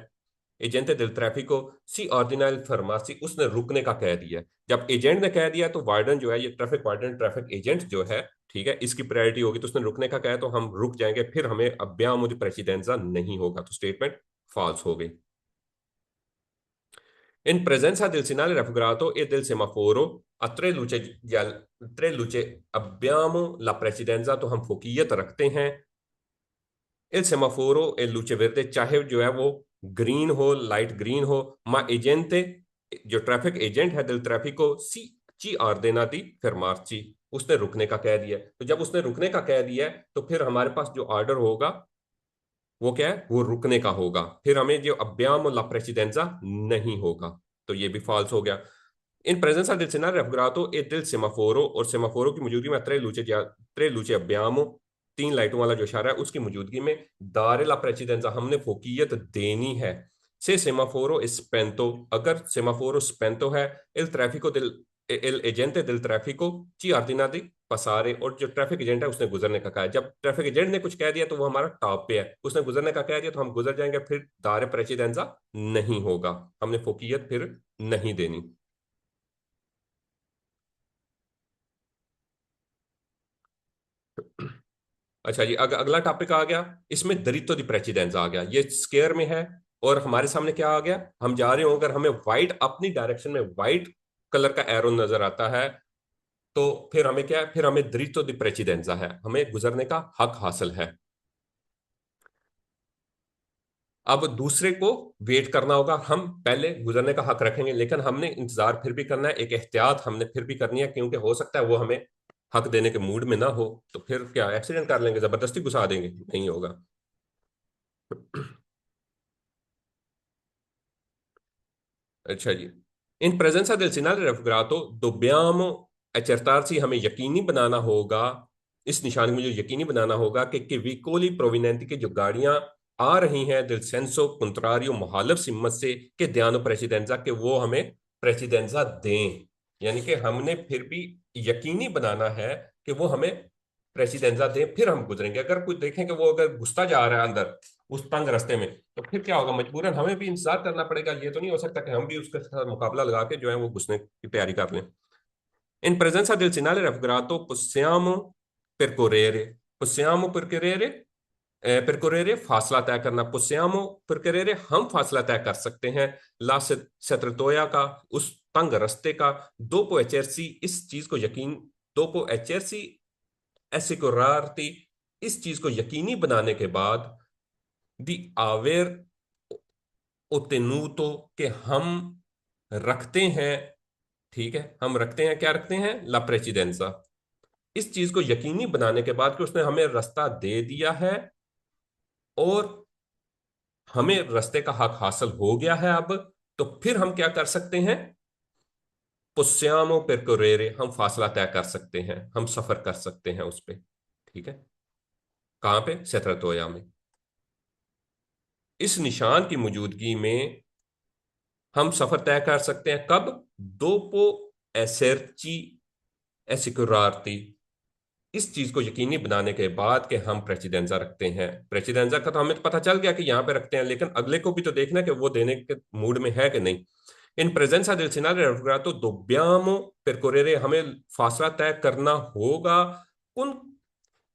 एजेंटे दिल ट्रैफिको सी ऑर्डिनल फरमासी, उसने रुकने का कह दिया। जब एजेंट ने कह दिया तो वार्डन जो है, ये ट्रैफिक वार्डन ट्रैफिक एजेंट जो है, ठीक है, इसकी प्रायोरिटी होगी, तो उसने रुकने का कहा तो हम रुक जाएंगे, फिर हमें अब्याम प्रेसिडेंसा नहीं होगा, तो स्टेटमेंट फॉल्स हो गई। In presenza del segnale raffigurato e del semaforo a tre luce abbiamo la precedenza, तो हम फोकियत रखते हैं। il semaforo e luce verde, चाहे जो है वो ग्रीन हो, लाइट ग्रीन हो, मा एजेंटे, जो ट्रैफिक एजेंट है दिल ट्रैफिको सी ची आर देना थी, फिर मार्ची, उसने रुकने का कह दिया। तो जब उसने रुकने का कह दिया तो फिर हमारे पास जो ऑर्डर होगा वो क्या है? वो रुकने का होगा। फिर हमें जो अब्याम ला प्रेसिडेंza नहीं होगा, तो ये भी फॉल्स हो गया। इन प्रेजेंसा del scenario raffigurato e del semaforo, और सेमाफोरो की मौजूदगी में त्रे लूचे अब्यामो, तीन लाइटों वाला जो इशारा है उसकी मौजूदगी में दारे ला प्रेसिडेंza हमने फोकियत देनी है। से सेमाफोरो स्पेंतो, अगर सेमाफोरो स्पेंतो है, il traffico del el agente del tráfico ci ordina di पसारे, और जो ट्रैफिक एजेंट है उसने गुजरने का कहा है। जब ट्रैफिक एजेंट ने कुछ कह दिया तो वो हमारा टॉप पे है, उसने गुजरने का कह दिया तो हम गुजर जाएंगे, फिर दारे प्रेसिडेंसा नहीं होगा, हमने फोकियत फिर नहीं देनी। अच्छा जी, अगला टॉपिक आ गया। इसमें दरित्तो दी प्रेसिडेंस आ गया, ये स्केयर में है। और हमारे सामने क्या आ गया, हम जा रहे हो, अगर हमें व्हाइट अपनी डायरेक्शन में व्हाइट कलर का एरो नजर आता है, तो फिर हमें क्या है, फिर हमें दरित्तो दी प्रेसिडेंसा है, हमें गुजरने का हक हासिल है। अब दूसरे को वेट करना होगा, हम पहले गुजरने का हक रखेंगे, लेकिन हमने इंतजार फिर भी करना है, एक एहतियात हमने फिर भी करनी है, क्योंकि हो सकता है वो हमें हक देने के मूड में ना हो, तो फिर क्या एक्सीडेंट कर लेंगे, जबरदस्ती घुसा देंगे, नहीं होगा। अच्छा जी, इन presenza del segnale raffigurato dobbiamo accertarsi, हमें यकीनी बनाना होगा, इस निशान में जो यकीनी बनाना होगा कि विकोली प्रोविनेंटी की जो गाड़ियां आ रही हैं दिल सेंसो कंट्रारियो मुहालिफ सिमत से, कि दियानो प्रेसिडेंजा, के वो हमें प्रेसिडेंजा दें। यानी कि हमने फिर भी यकीनी बनाना है कि वो हमें प्रेसिडेंजा दें, फिर हम गुजरेंगे। अगर कोई देखें कि वो अगर घुसता जा रहा है अंदर उस तंग रास्ते में, तो फिर क्या होगा, मजबूरन हमें भी इंतजार करना पड़ेगा। ये तो नहीं हो सकता कि हम भी उसके साथ मुकाबला लगा के जो है वो घुसने की तैयारी कर लें। इन presenza del segnale raffigurato possiamo percorrere फासला तय करना, possiamo percorrere हम फासला तय कर सकते हैं, ला सेत्रतोया का उस तंग रास्ते का, dopo essersi इस चीज को यकीन, dopo essersi assicurarti इस चीज को यकीनी बनाने के बाद, दी आवेर ottenuto के हम रखते हैं, ठीक है, हम रखते हैं, क्या रखते हैं, ला प्रेसिडेंसा, इस चीज को यकीनी बनाने के बाद कि उसने हमें रास्ता दे दिया है और हमें रास्ते का हक हासिल हो गया है अब, तो फिर हम क्या कर सकते हैं, possiamo percorrere, हम फासला तय कर सकते हैं, हम सफर कर सकते हैं उस पे। ठीक है, कहां पे, सेत्रतोया में। इस निशान की मौजूदगी में हम सफर तय कर सकते हैं, कब, दोपो एसर्ची एसिकुरारती, इस चीज को यकीनी बनाने के बाद कि हम प्रेसिडेंसा रखते हैं। प्रेसिडेंसा का तो हमें तो पता चल गया कि यहां पे रखते हैं, लेकिन अगले को भी तो देखना है कि वो देने के मूड में है कि नहीं। इन प्रेजेंसा del segnale raffigurato dobbiamo percorrere, हमें फासला तय करना होगा, उन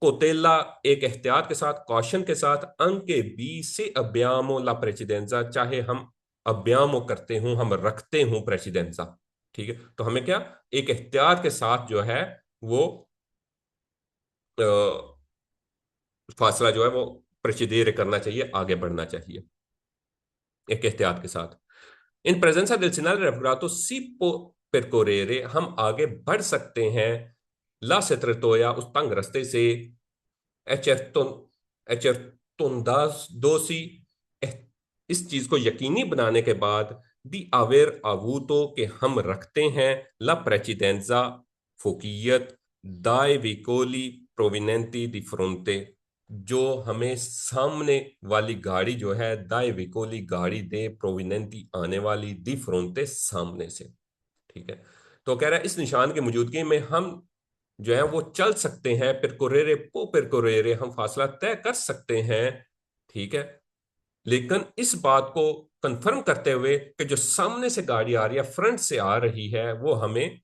कोतेला, एक एहतियात के साथ, कॉशन के साथ, अंके बी से अब्यामो ला प्रेसिडेंसा, चाहे हम अब्यामो करते हूं, हम रखते हूं प्रेसिडेंसा। ठीक है, तो हमें क्या, एक एहतियात के साथ जो है वो अ, फासला जो है वो प्रेसिडेरे करना चाहिए, आगे बढ़ना चाहिए एक एहतियात के साथ। इन प्रेजेंसा del segnale raffigurato si può percorrere, हम आगे बढ़ सकते हैं, ला सेत्रतोया उस तंग रास्ते से, एचेरटोन एचेरटोंदास दोसी, इस चीज को यकीनी बनाने के बाद, दी अवेर अवूतो के हम रखते हैं, ला प्रेसिडेंजा फोकियत दाए विकोली प्रोविनेंटी दी फ्रोंटे, जो हमें सामने वाली गाड़ी जो है, दाए विकोली गाड़ी दे प्रोविनेंटी आने वाली, दी फ्रोंटे सामने से। ठीक है, तो कह रहा है इस निशान की मौजूदगी में हम जो है वो चल सकते हैं, पिरकोरेरे पो पिरकोरेरे, हम फासला तय कर सकते हैं। ठीक है, लेकिन इस बात को कंफर्म करते हुए कि जो सामने से गाड़ी आ रही है, फ्रंट से आ रही है, वो हमें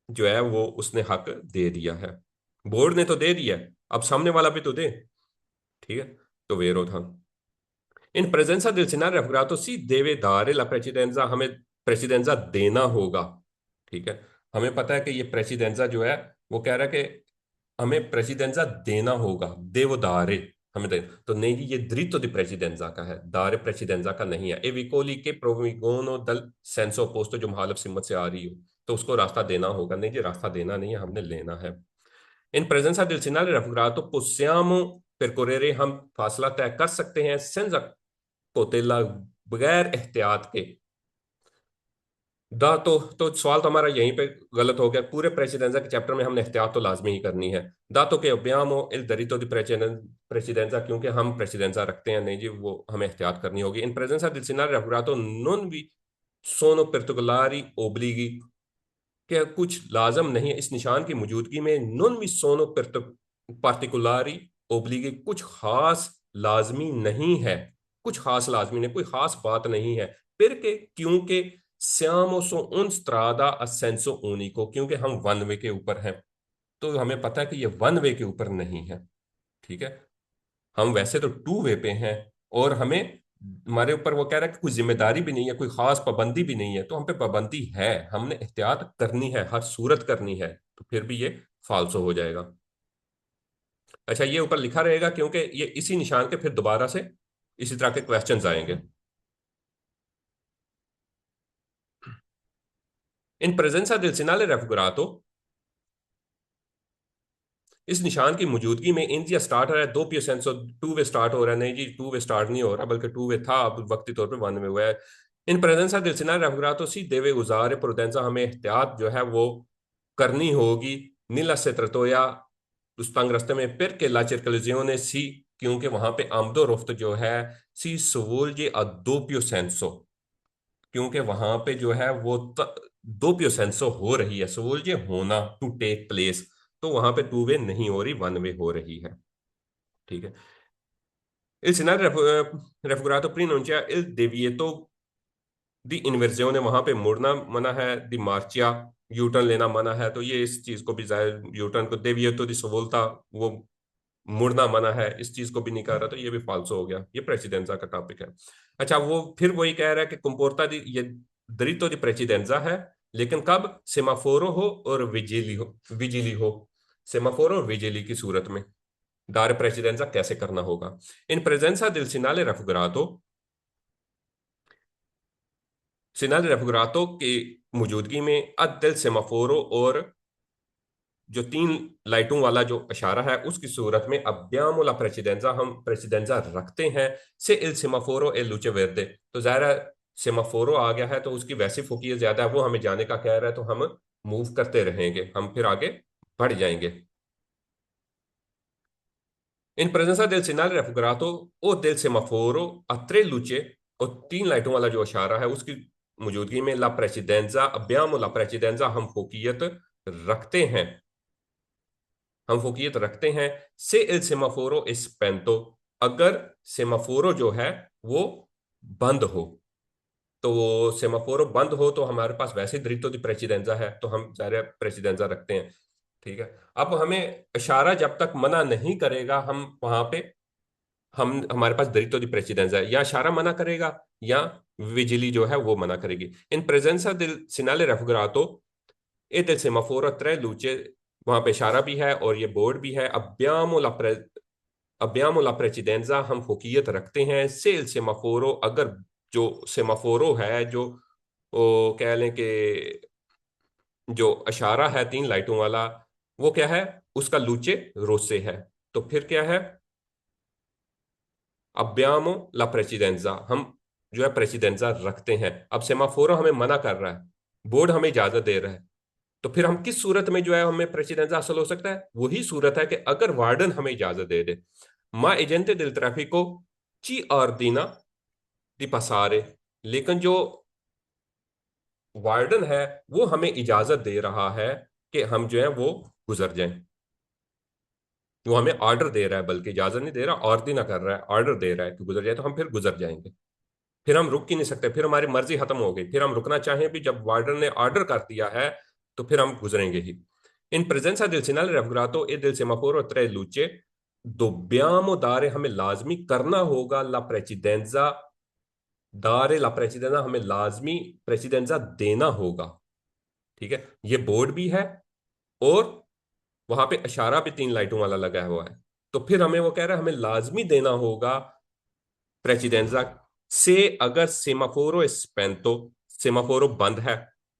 जो है वो उसने हक दे दिया है, बोर्ड ने तो दे दिया है, अब सामने वाला भी तो दे। ठीक है, तो वेरो था। इन प्रेजेंसा del segnale raffigurato si deve dare la precedenza, हमें प्रेसिडेंसा देना होगा। ठीक है, हमें पता है कि ये प्रेसिडेंसा जो है, वो कह रहा है कि हमें प्रेसिडेंसा देना होगा, देवो दारे, हमें दे, तो नहीं जी, ये द्रितो di presidenza का है, दारे प्रेसिडेंसा का नहीं है। ए विकोली के प्रोविगोनो दल सेंसो पोस्तो, जो मुहालिफ सिमत से आ रही हो, तो उसको रास्ता देना होगा, नहीं जी, रास्ता देना नहीं है, हमने लेना है। इन presenza del segnale raffigurato possiamo percorrere, हम फासला तय कर सकते हैं, senza cautela, बगैर एहतियात के। दा तो सवाल तो हमारा यहीं पे गलत हो गया, पूरे प्रेसिडेंजा के चैप्टर में हमने एहतियात तो लाजमी ही करनी है। दातो के अब्यामो इल दरितो दी प्रेसिडेंजा, क्योंकि हम प्रेसिडेंजा रखते हैं, नहीं जी, वो हमें एहतियात करनी होगी। इन प्रेजेंसा del segnale raffigurato non vi sono particolari obblighi, कि कुछ लाजम नहीं है, इस निशान की मौजूदगी में नॉन मिसोनो पार्टिकुलारी ओब्लिगे, कुछ खास लाजमी नहीं है, कुछ खास लाजमी नहीं, कोई खास बात नहीं है। फिर के क्योंकि सियामो सो उन स्त्रादा असेंसो उनिको, क्योंकि हम वन वे के ऊपर हैं, तो हमें पता है कि ये वन वे के ऊपर नहीं है। ठीक है, हम वैसे तो टू वे पे हैं, और हमें, हमारे ऊपर वो कह रहा है कि कोई जिम्मेदारी भी नहीं है, कोई खास पाबंदी भी नहीं है, तो हम पे पाबंदी है, हमने एहतियात करनी है, हर सूरत करनी है, तो फिर भी ये फालसो हो जाएगा। अच्छा, ये ऊपर लिखा रहेगा क्योंकि ये इसी निशान के फिर दोबारा से इसी तरह के क्वेश्चंस आएंगे। इन प्रेजेंसा del segnale raffigurato, इस निशान की मौजूदगी में इंडिया स्टार्ट हो रहा है दो पी सेंसो, टू वे स्टार्ट हो रहा है, नहीं जी टू वे स्टार्ट नहीं हो रहा, बल्कि टू वे था, अब वक्ती तौर पे वन वे हुआ है। इन प्रेजेंसा del segnale raffigurato सी देवे उजारे प्रोडेंसा, हमें एहतियात जो है वो करनी होगी। नीला से त्रतोया उस तंग रास्ते में फिर के ला ने सी, क्योंकि वहां पे आमदो रफ्त जो है, सी सवोल्जे a doppio senso, क्योंकि वहां पे जो है वो दोपियो सेंसो हो रही है, सवोल्जे होना, टू टेक प्लेस, तो वहां पे टू वे नहीं हो रही, वन वे हो रही है। ठीक है, il segnale raffigurato prima non c'è il divieto दी इन्वर्जियों ने, वहां पे मुड़ना मना है, दी मार्चिया यू टर्न लेना मना है, तो ये इस चीज को भी जाहिर, यू टर्न को देविएतो दी सवोल्ता, वो मुड़ना मना है, इस चीज को भी नहीं कर रहा, तो ये भी फालसो हो गया, ये प्रेसिडेंजा का टॉपिक है। अच्छा, वो फिर वही कह रहा है कि कंपोर्टा दी ये दरितो दी प्रेसिडेंजा है, लेकिन कब, सेमाफोरो हो और विजिली हो, विजिली हो, सेमाफोरो और विजिली की सूरत में दारे प्रेसिडेंजा कैसे करना होगा। इन प्रेजेंसा दिल सिनाले रफगरातो, सिनाले रफगरातो की मौजूदगी में अदल सेमाफोरो और जो तीन लाइटों वाला जो इशारा है उसकी सूरत में अब्यामुला प्रेसिडेंजा, हम प्रेसिडेंजा रखते हैं, से इल सेमाफोरो ए लुचे वेर्दे, तो जाहिर है सेमाफोरो आ गया है तो उसकी वैसी फुकीयत ज्यादा है, वो हमें जाने का कह रहा है, तो हम मूव करते रहेंगे, हम फिर आगे बढ़ जाएंगे। इन प्रेजेंसा del segnale raffigurato o del semaforo a tre luce, और तीन लाइटों वाला जो इशारा है उसकी मौजूदगी में ला प्रेसिडेंजा अब्याम ला प्रेसिडेंजा, हम फोकियत रखते हैं, हम फोकियत रखते हैं, से इल सेमाफोरो स्पेंतो, अगर सेमाफोरो जो है वो बंद हो, तो वो सेमाफोरो बंद हो तो हमारे पास वैसे ही दरितो दी प्रेसिडेंजा है, तो हम सारे प्रेसिडेंजा रखते हैं। ठीक है, अब हमें इशारा जब तक मना नहीं करेगा, हम वहां पे, हम हमारे पास दरितो दी प्रेसिडेंजा है, या इशारा मना करेगा या विजिली जो है वो मना करेगी। इन प्रेजेंसा दिल सिनाले रेफुगरातो ए del semaforo a tre luce, वहां पे इशारा भी है और ये बोर्ड भी है, abbiamo la precedenza, हम फोकियत रखते हैं, से il semaforo, अगर जो सेमाफोरो है, जो वो कह लें कि जो इशारा है तीन लाइटों वाला, वो क्या है, उसका लूचे रोसे है, तो फिर क्या है, अब्यामो ला प्रेसिडेंजा, हम जो है प्रेसिडेंजा रखते हैं। अब सेमाफोरो हमें मना कर रहा है, बोर्ड हमें इजाजत दे रहा है, तो फिर हम किस सूरत में जो है हमें प्रेसिडेंजा हासिल हो सकता है, वही सूरत है कि अगर वार्डन हमें इजाजत दे दे, मा एजेंटे दिल ट्रैफिको ची ऑर्डिना दी पसारे, लेकिन जो वार्डन है वो हमें इजाजत दे रहा है कि हम जो है वो गुजर जाएं, वो हमें ऑर्डर दे रहा है, बल्कि इजाजत नहीं दे रहा, ऑर्डिना कर रहा है, ऑर्डर दे रहा है कि गुजर जाए, तो हम फिर गुजर जाएंगे, फिर हम रुक ही नहीं सकते, फिर हमारी मर्जी खत्म हो गई, फिर हम रुकना चाहें भी, जब वार्डन ने ऑर्डर कर दिया है तो फिर हम गुजरेंगे ही। इन प्रेजेंसा दिल सिनाल रेफुगरातो ए दिल सेमाफोरो त्रे लूचे, दोब्यामो दारे, हमें लाजमी करना होगा ला प्रेसिडेंजा, दारे ला प्रेसिडेंजा, हमें लाजमी प्रेसिडेंजा देना होगा। ठीक है, ये बोर्ड भी है और वहां पे इशारा भी तीन लाइटों वाला लगा हुआ है, तो फिर हमें वो कह रहा है हमें लाजमी देना होगा प्रेसिडेंजा, से अगर सेमाफोरो स्पेंतो, सेमाफोरो बंद है।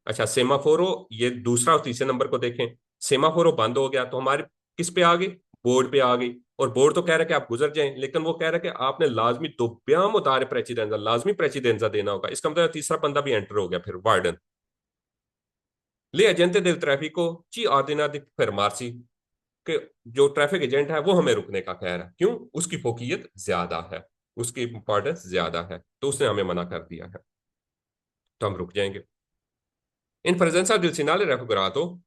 अच्छा, सेमाफोरो, ये दूसरा और तीसरे नंबर को देखें, सेमाफोरो बंद हो गया तो हमारे किस पे आ गई, बोर्ड पे आ गई, और बोर्ड तो कह रहा है कि आप गुजर जाएं, लेकिन वो कह रहा है कि आपने लाजमी दोब्याम उतारे प्रेसिडेंजा, लाजमी प्रेसिडेंजा देना होगा, इसका मतलब तीसरा बंदा भी एंटर हो गया, फिर वार्डन ले एजेंटे दिल ट्रैफिको ची ऑर्डिना दी फरमार्सी, कि जो ट्रैफिक एजेंट है वो हमें रुकने का कह रहा है, क्यों, उसकी फोकियत ज्यादा है, उसकी इंपॉर्टेंस ज्यादा है, तो उसने हमें मना कर दिया है, तो हम रुक जाएंगे। इन प्रेजेंसा दिल सिनाले रेफुगरातो,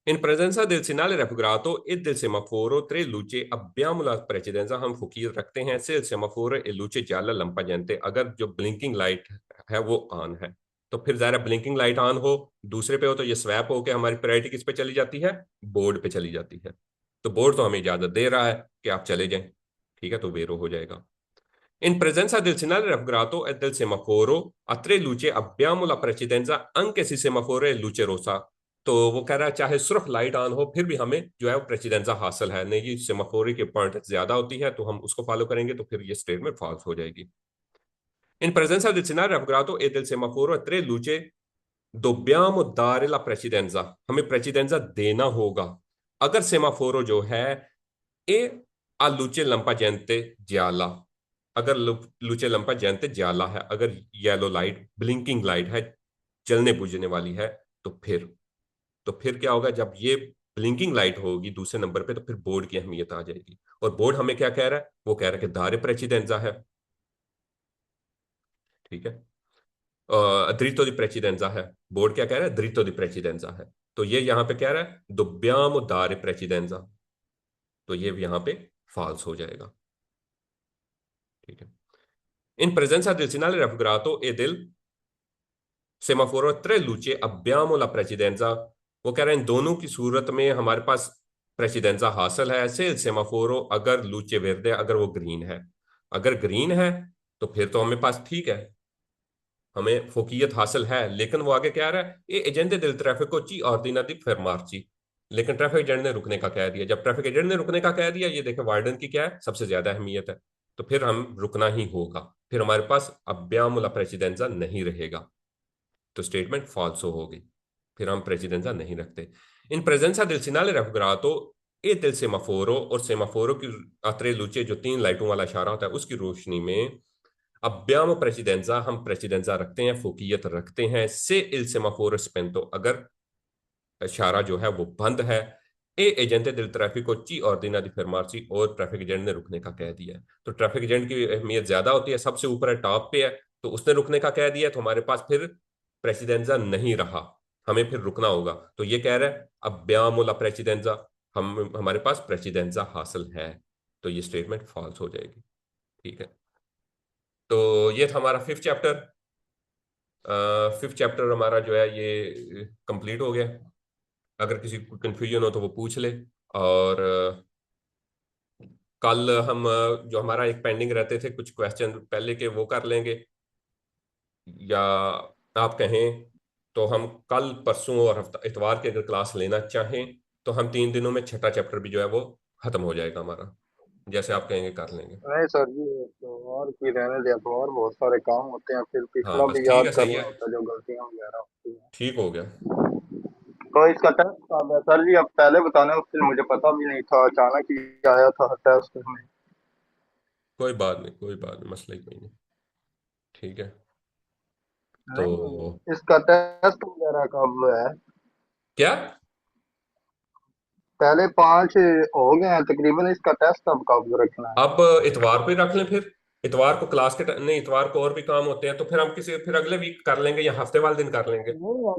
in presenza del segnale raffigurato e del semaforo tre luci abbiamo la precedenza, हम फुकीर रखते हैं, से सेमाफोर ए luce gialla lampaggiante, अगर जो ब्लिंकिंग लाइट है वो ऑन है, तो फिर जरा ब्लिंकिंग लाइट ऑन हो, दूसरे पे हो, तो ये स्वैप हो के हमारी प्रायोरिटी किस पे चली जाती है, बोर्ड पे चली जाती है। तो बोर्ड तो हमें इजाजत दे रहा है कि आप चले जाएं। ठीक है, तो वेरो हो जाएगा। In presenza del segnale raffigurato e del semaforo, a tre luci abbiamo la precedenza anche se semaforo è luce rossa। तो वो कह रहा है चाहे सिर्फ लाइट ऑन हो फिर भी हमें जो है वो प्रेसिडेंसा हासिल है, नहीं ये सेमाफोरी के पॉइंट ज्यादा होती है तो हम उसको फॉलो करेंगे, तो फिर ये स्टेटमेंट फॉल्स हो जाएगी। इन presenza del segnale raffigurato e del semaforo a tre luci dobbiamo dare la precedenza, हमें प्रेसिडेंसा देना होगा अगर सेमाफोरो जो है ए a luce lampeggiante gialla, अगर लुचे lampeggiante gialla है, अगर येलो लाइट ब्लिंकिंग लाइट है जलने बुझने वाली है, तो फिर क्या होगा जब ये ब्लिंकिंग लाइट होगी दूसरे नंबर पे, तो फिर बोर्ड की अहमियत आ जाएगी। और बोर्ड हमें क्या कह रहा है, वो कह रहा है कि दारे प्रेसिडेंजा है। ठीक है, dritto di precedenza है। बोर्ड क्या कह रहा है, dritto di precedenza है। तो ये यहां पे कह रहा है dobbiamo dare precedenza, तो ये यहां पे फॉल्स हो जाएगा। ठीक है, इन presenza del segnale raffigurato e del semaforo a tre luci abbiamo la precedenza, वो कह रहे हैं इन दोनों की सूरत में हमारे पास प्रेसिडेंसा हासिल है से il semaforo अगर लूचे वेर्दे, अगर वो ग्रीन है। अगर ग्रीन है तो फिर तो हमें पास ठीक है, हमें फोकियत हासिल है। लेकिन वो आगे क्या आ रहा है, ये एजेंडे दिल ट्रैफिक ची ऑर्डिनरी फरमार्ची, लेकिन ट्रैफिक एजेंट ने रुकने का कह दिया। जब ट्रैफिक एजेंट ने रुकने का कह दिया, ये देखे वार्डन की क्या है, सबसे ज्यादा अहमियत है, तो फिर हम रुकना ही होगा। फिर हमारे पास अब्यामुला प्रेसिडेंसा नहीं रहेगा, तो स्टेटमेंट फॉल्सो होगी, फिर हम प्रेसिडेंसा नहीं रखते। इन प्रेजेंसा दिल सिनाले रेफुग्रातो ए दिल सेमाफोरो, और सेमाफोरो की अतरे लुचे जो तीन लाइटों वाला इशारा होता है उसकी रोशनी में अब्यामो प्रेसिडेंसा, हम प्रेसिडेंसा रखते हैं, फोकियत रखते हैं से इल सेमाफोरो स्पेंतो, अगर इशारा जो है वो बंद है। ए एजेंटे दिल ट्रैफिको ची और दिना दी फरमार्सी, और ट्रैफिक एजेंट ने रुकने का कह दिया है। तो ट्रैफिक एजेंट की अहमियत ज्यादा होती है, सबसे ऊपर है, टॉप पे है, तो उसने रुकने का कह दिया, तो हमारे पास फिर प्रेसिडेंसा नहीं रहा, हमें फिर रुकना होगा। तो ये कह रहा है अब्यामुला प्रेसिडेंसा, हम हमारे पास प्रेसिडेंसा हासिल है, तो ये स्टेटमेंट फॉल्स हो जाएगी। ठीक है, तो ये था हमारा फिफ्थ चैप्टर। फिफ्थ चैप्टर हमारा जो है ये कंप्लीट हो गया। अगर किसी को कंफ्यूजन हो तो वो पूछ ले। और कल हम जो हमारा एक पेंडिंग रहते थे कुछ क्वेश्चन पहले के, वो कर लेंगे, या आप कहें तो हम कल परसों और हफ्ता इतवार की अगर क्लास लेना चाहें तो हम 3 दिनों में छठा चैप्टर भी जो है वो खत्म हो जाएगा हमारा। जैसे आप कहेंगे कर लेंगे। नहीं सर जी, तो और की रहने दिया, तो और बहुत सारे काम होते हैं, फिर हाँ पिछला बस भी ठीक याद है, सही करना है, होता है जो गलतियां वगैरह होती हैं। ठीक हो गया। तो इसका टेस्ट कब है सर जी? अब पहले बताने, उस दिन मुझे पता भी नहीं था, अचानक ही आया था टेस्ट में। कोई बात नहीं, कोई बात नहीं, मसला ही कोई नहीं। ठीक है, तो नहीं, इसका टेस्ट वगैरह कब है? क्या, पहले 5 हो गए हैं तकरीबन, इसका टेस्ट अब कब रखना है? अब इतवार पे रख लें फिर। इतवार को क्लास के नहीं, इतवार को और भी काम होते हैं, तो फिर हम किसी फिर अगले वीक कर लेंगे या हफ्ते वाले दिन कर लेंगे। नहीं,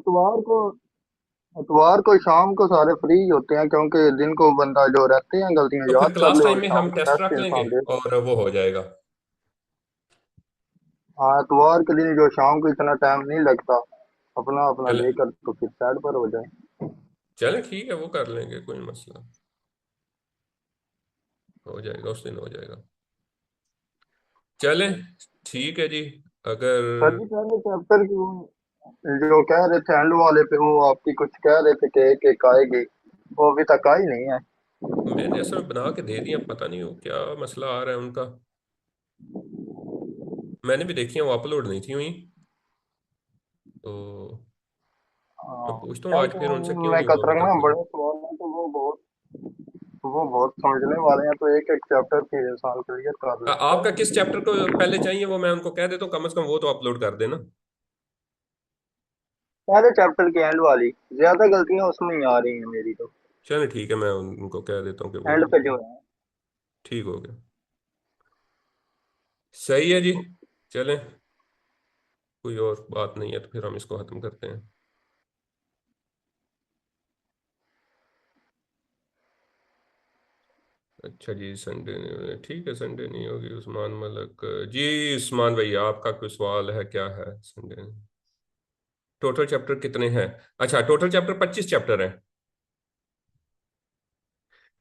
इतवार को शाम को सारे फ्री होते हैं, क्योंकि दिन को बंदा जो रहते हैं गलतियां तो फिर याद कर क्लास ले, टाइम और में शाम हम को टेस्ट टेस्ट रख लेंगे इंसान दे सकता और वो हो जाएगा। है। हाँ, इतवार के दिन जो शाम को इतना टाइम नहीं लगता, अपना अपना चले, लेकर तो फिर साइड पर हो जाए। चले ठीक है, वो कर लेंगे, कोई मसला, हो जाएगा, उस दिन हो जाएगा। चले ठीक है जी। अगर सर जी, पहले चैप्टर की जो कह रहे थे एंड वाले पे, वो आपकी कुछ कह रहे थे कि एक एक आएगी, वो अभी तक आई नहीं है। मैंने असल में बना के दे दिया, पता नहीं वो क्या मसला आ रहा है उनका। मैंने भी देखी है, वो अपलोड नहीं थी हुई, तो मैं हाँ, पूछता हूँ आज क्योंकि फिर उनसे क्यों मैं नहीं हुआ अभी कतरंगा तक पूरा। बड़े सवाल हैं, तो वो बहुत समझने वाले हैं, तो एक एक चैप्टर की इंसान क्लियर कर लेता आपका है। किस चैप्टर को पहले चाहिए वो मैं उनको कह देता हूँ, कम से कम वो तो अपलोड कर देना। पहले चैप्टर की एंड वाली, ज्यादा गलतियां उसमें ही आ रही हैं मेरी तो, चलो ठीक है, मैं उनको कह देता हूँ कि वो एंड कर पे दें। जो है। ठीक हो गया, सही है जी। चलें, कोई और बात नहीं है तो फिर हम इसको खत्म करते हैं। अच्छा जी, संडे ठीक है, संडे नहीं होगी। उस्मान मलक जी, उस्मान भाई आपका कोई सवाल है क्या है संडे? टोटल चैप्टर कितने हैं? अच्छा, टोटल चैप्टर 25 चैप्टर हैं।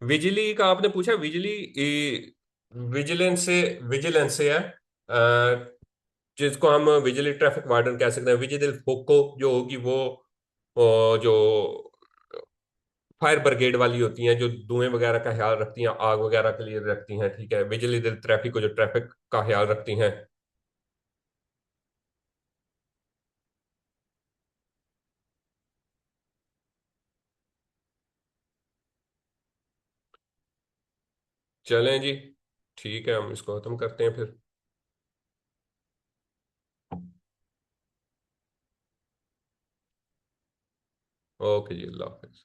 बिजली का आपने पूछा, बिजली विजिलेंस से, विजिलेंस से है, जिसको हम विजिली ट्रैफिक वार्डन कह सकते हैं। विजिल फोको जो होगी वो जो फायर ब्रिगेड वाली होती हैं, जो धुएं वगैरह का ख्याल रखती हैं, आग वगैरह के लिए रखती हैं, ठीक है। बिजली दल ट्रैफिक को जो ट्रैफिक का ख्याल रखती हैं। चलें जी, ठीक है, हम इसको खत्म करते हैं फिर। ओके जी, अल्लाह हाफिज।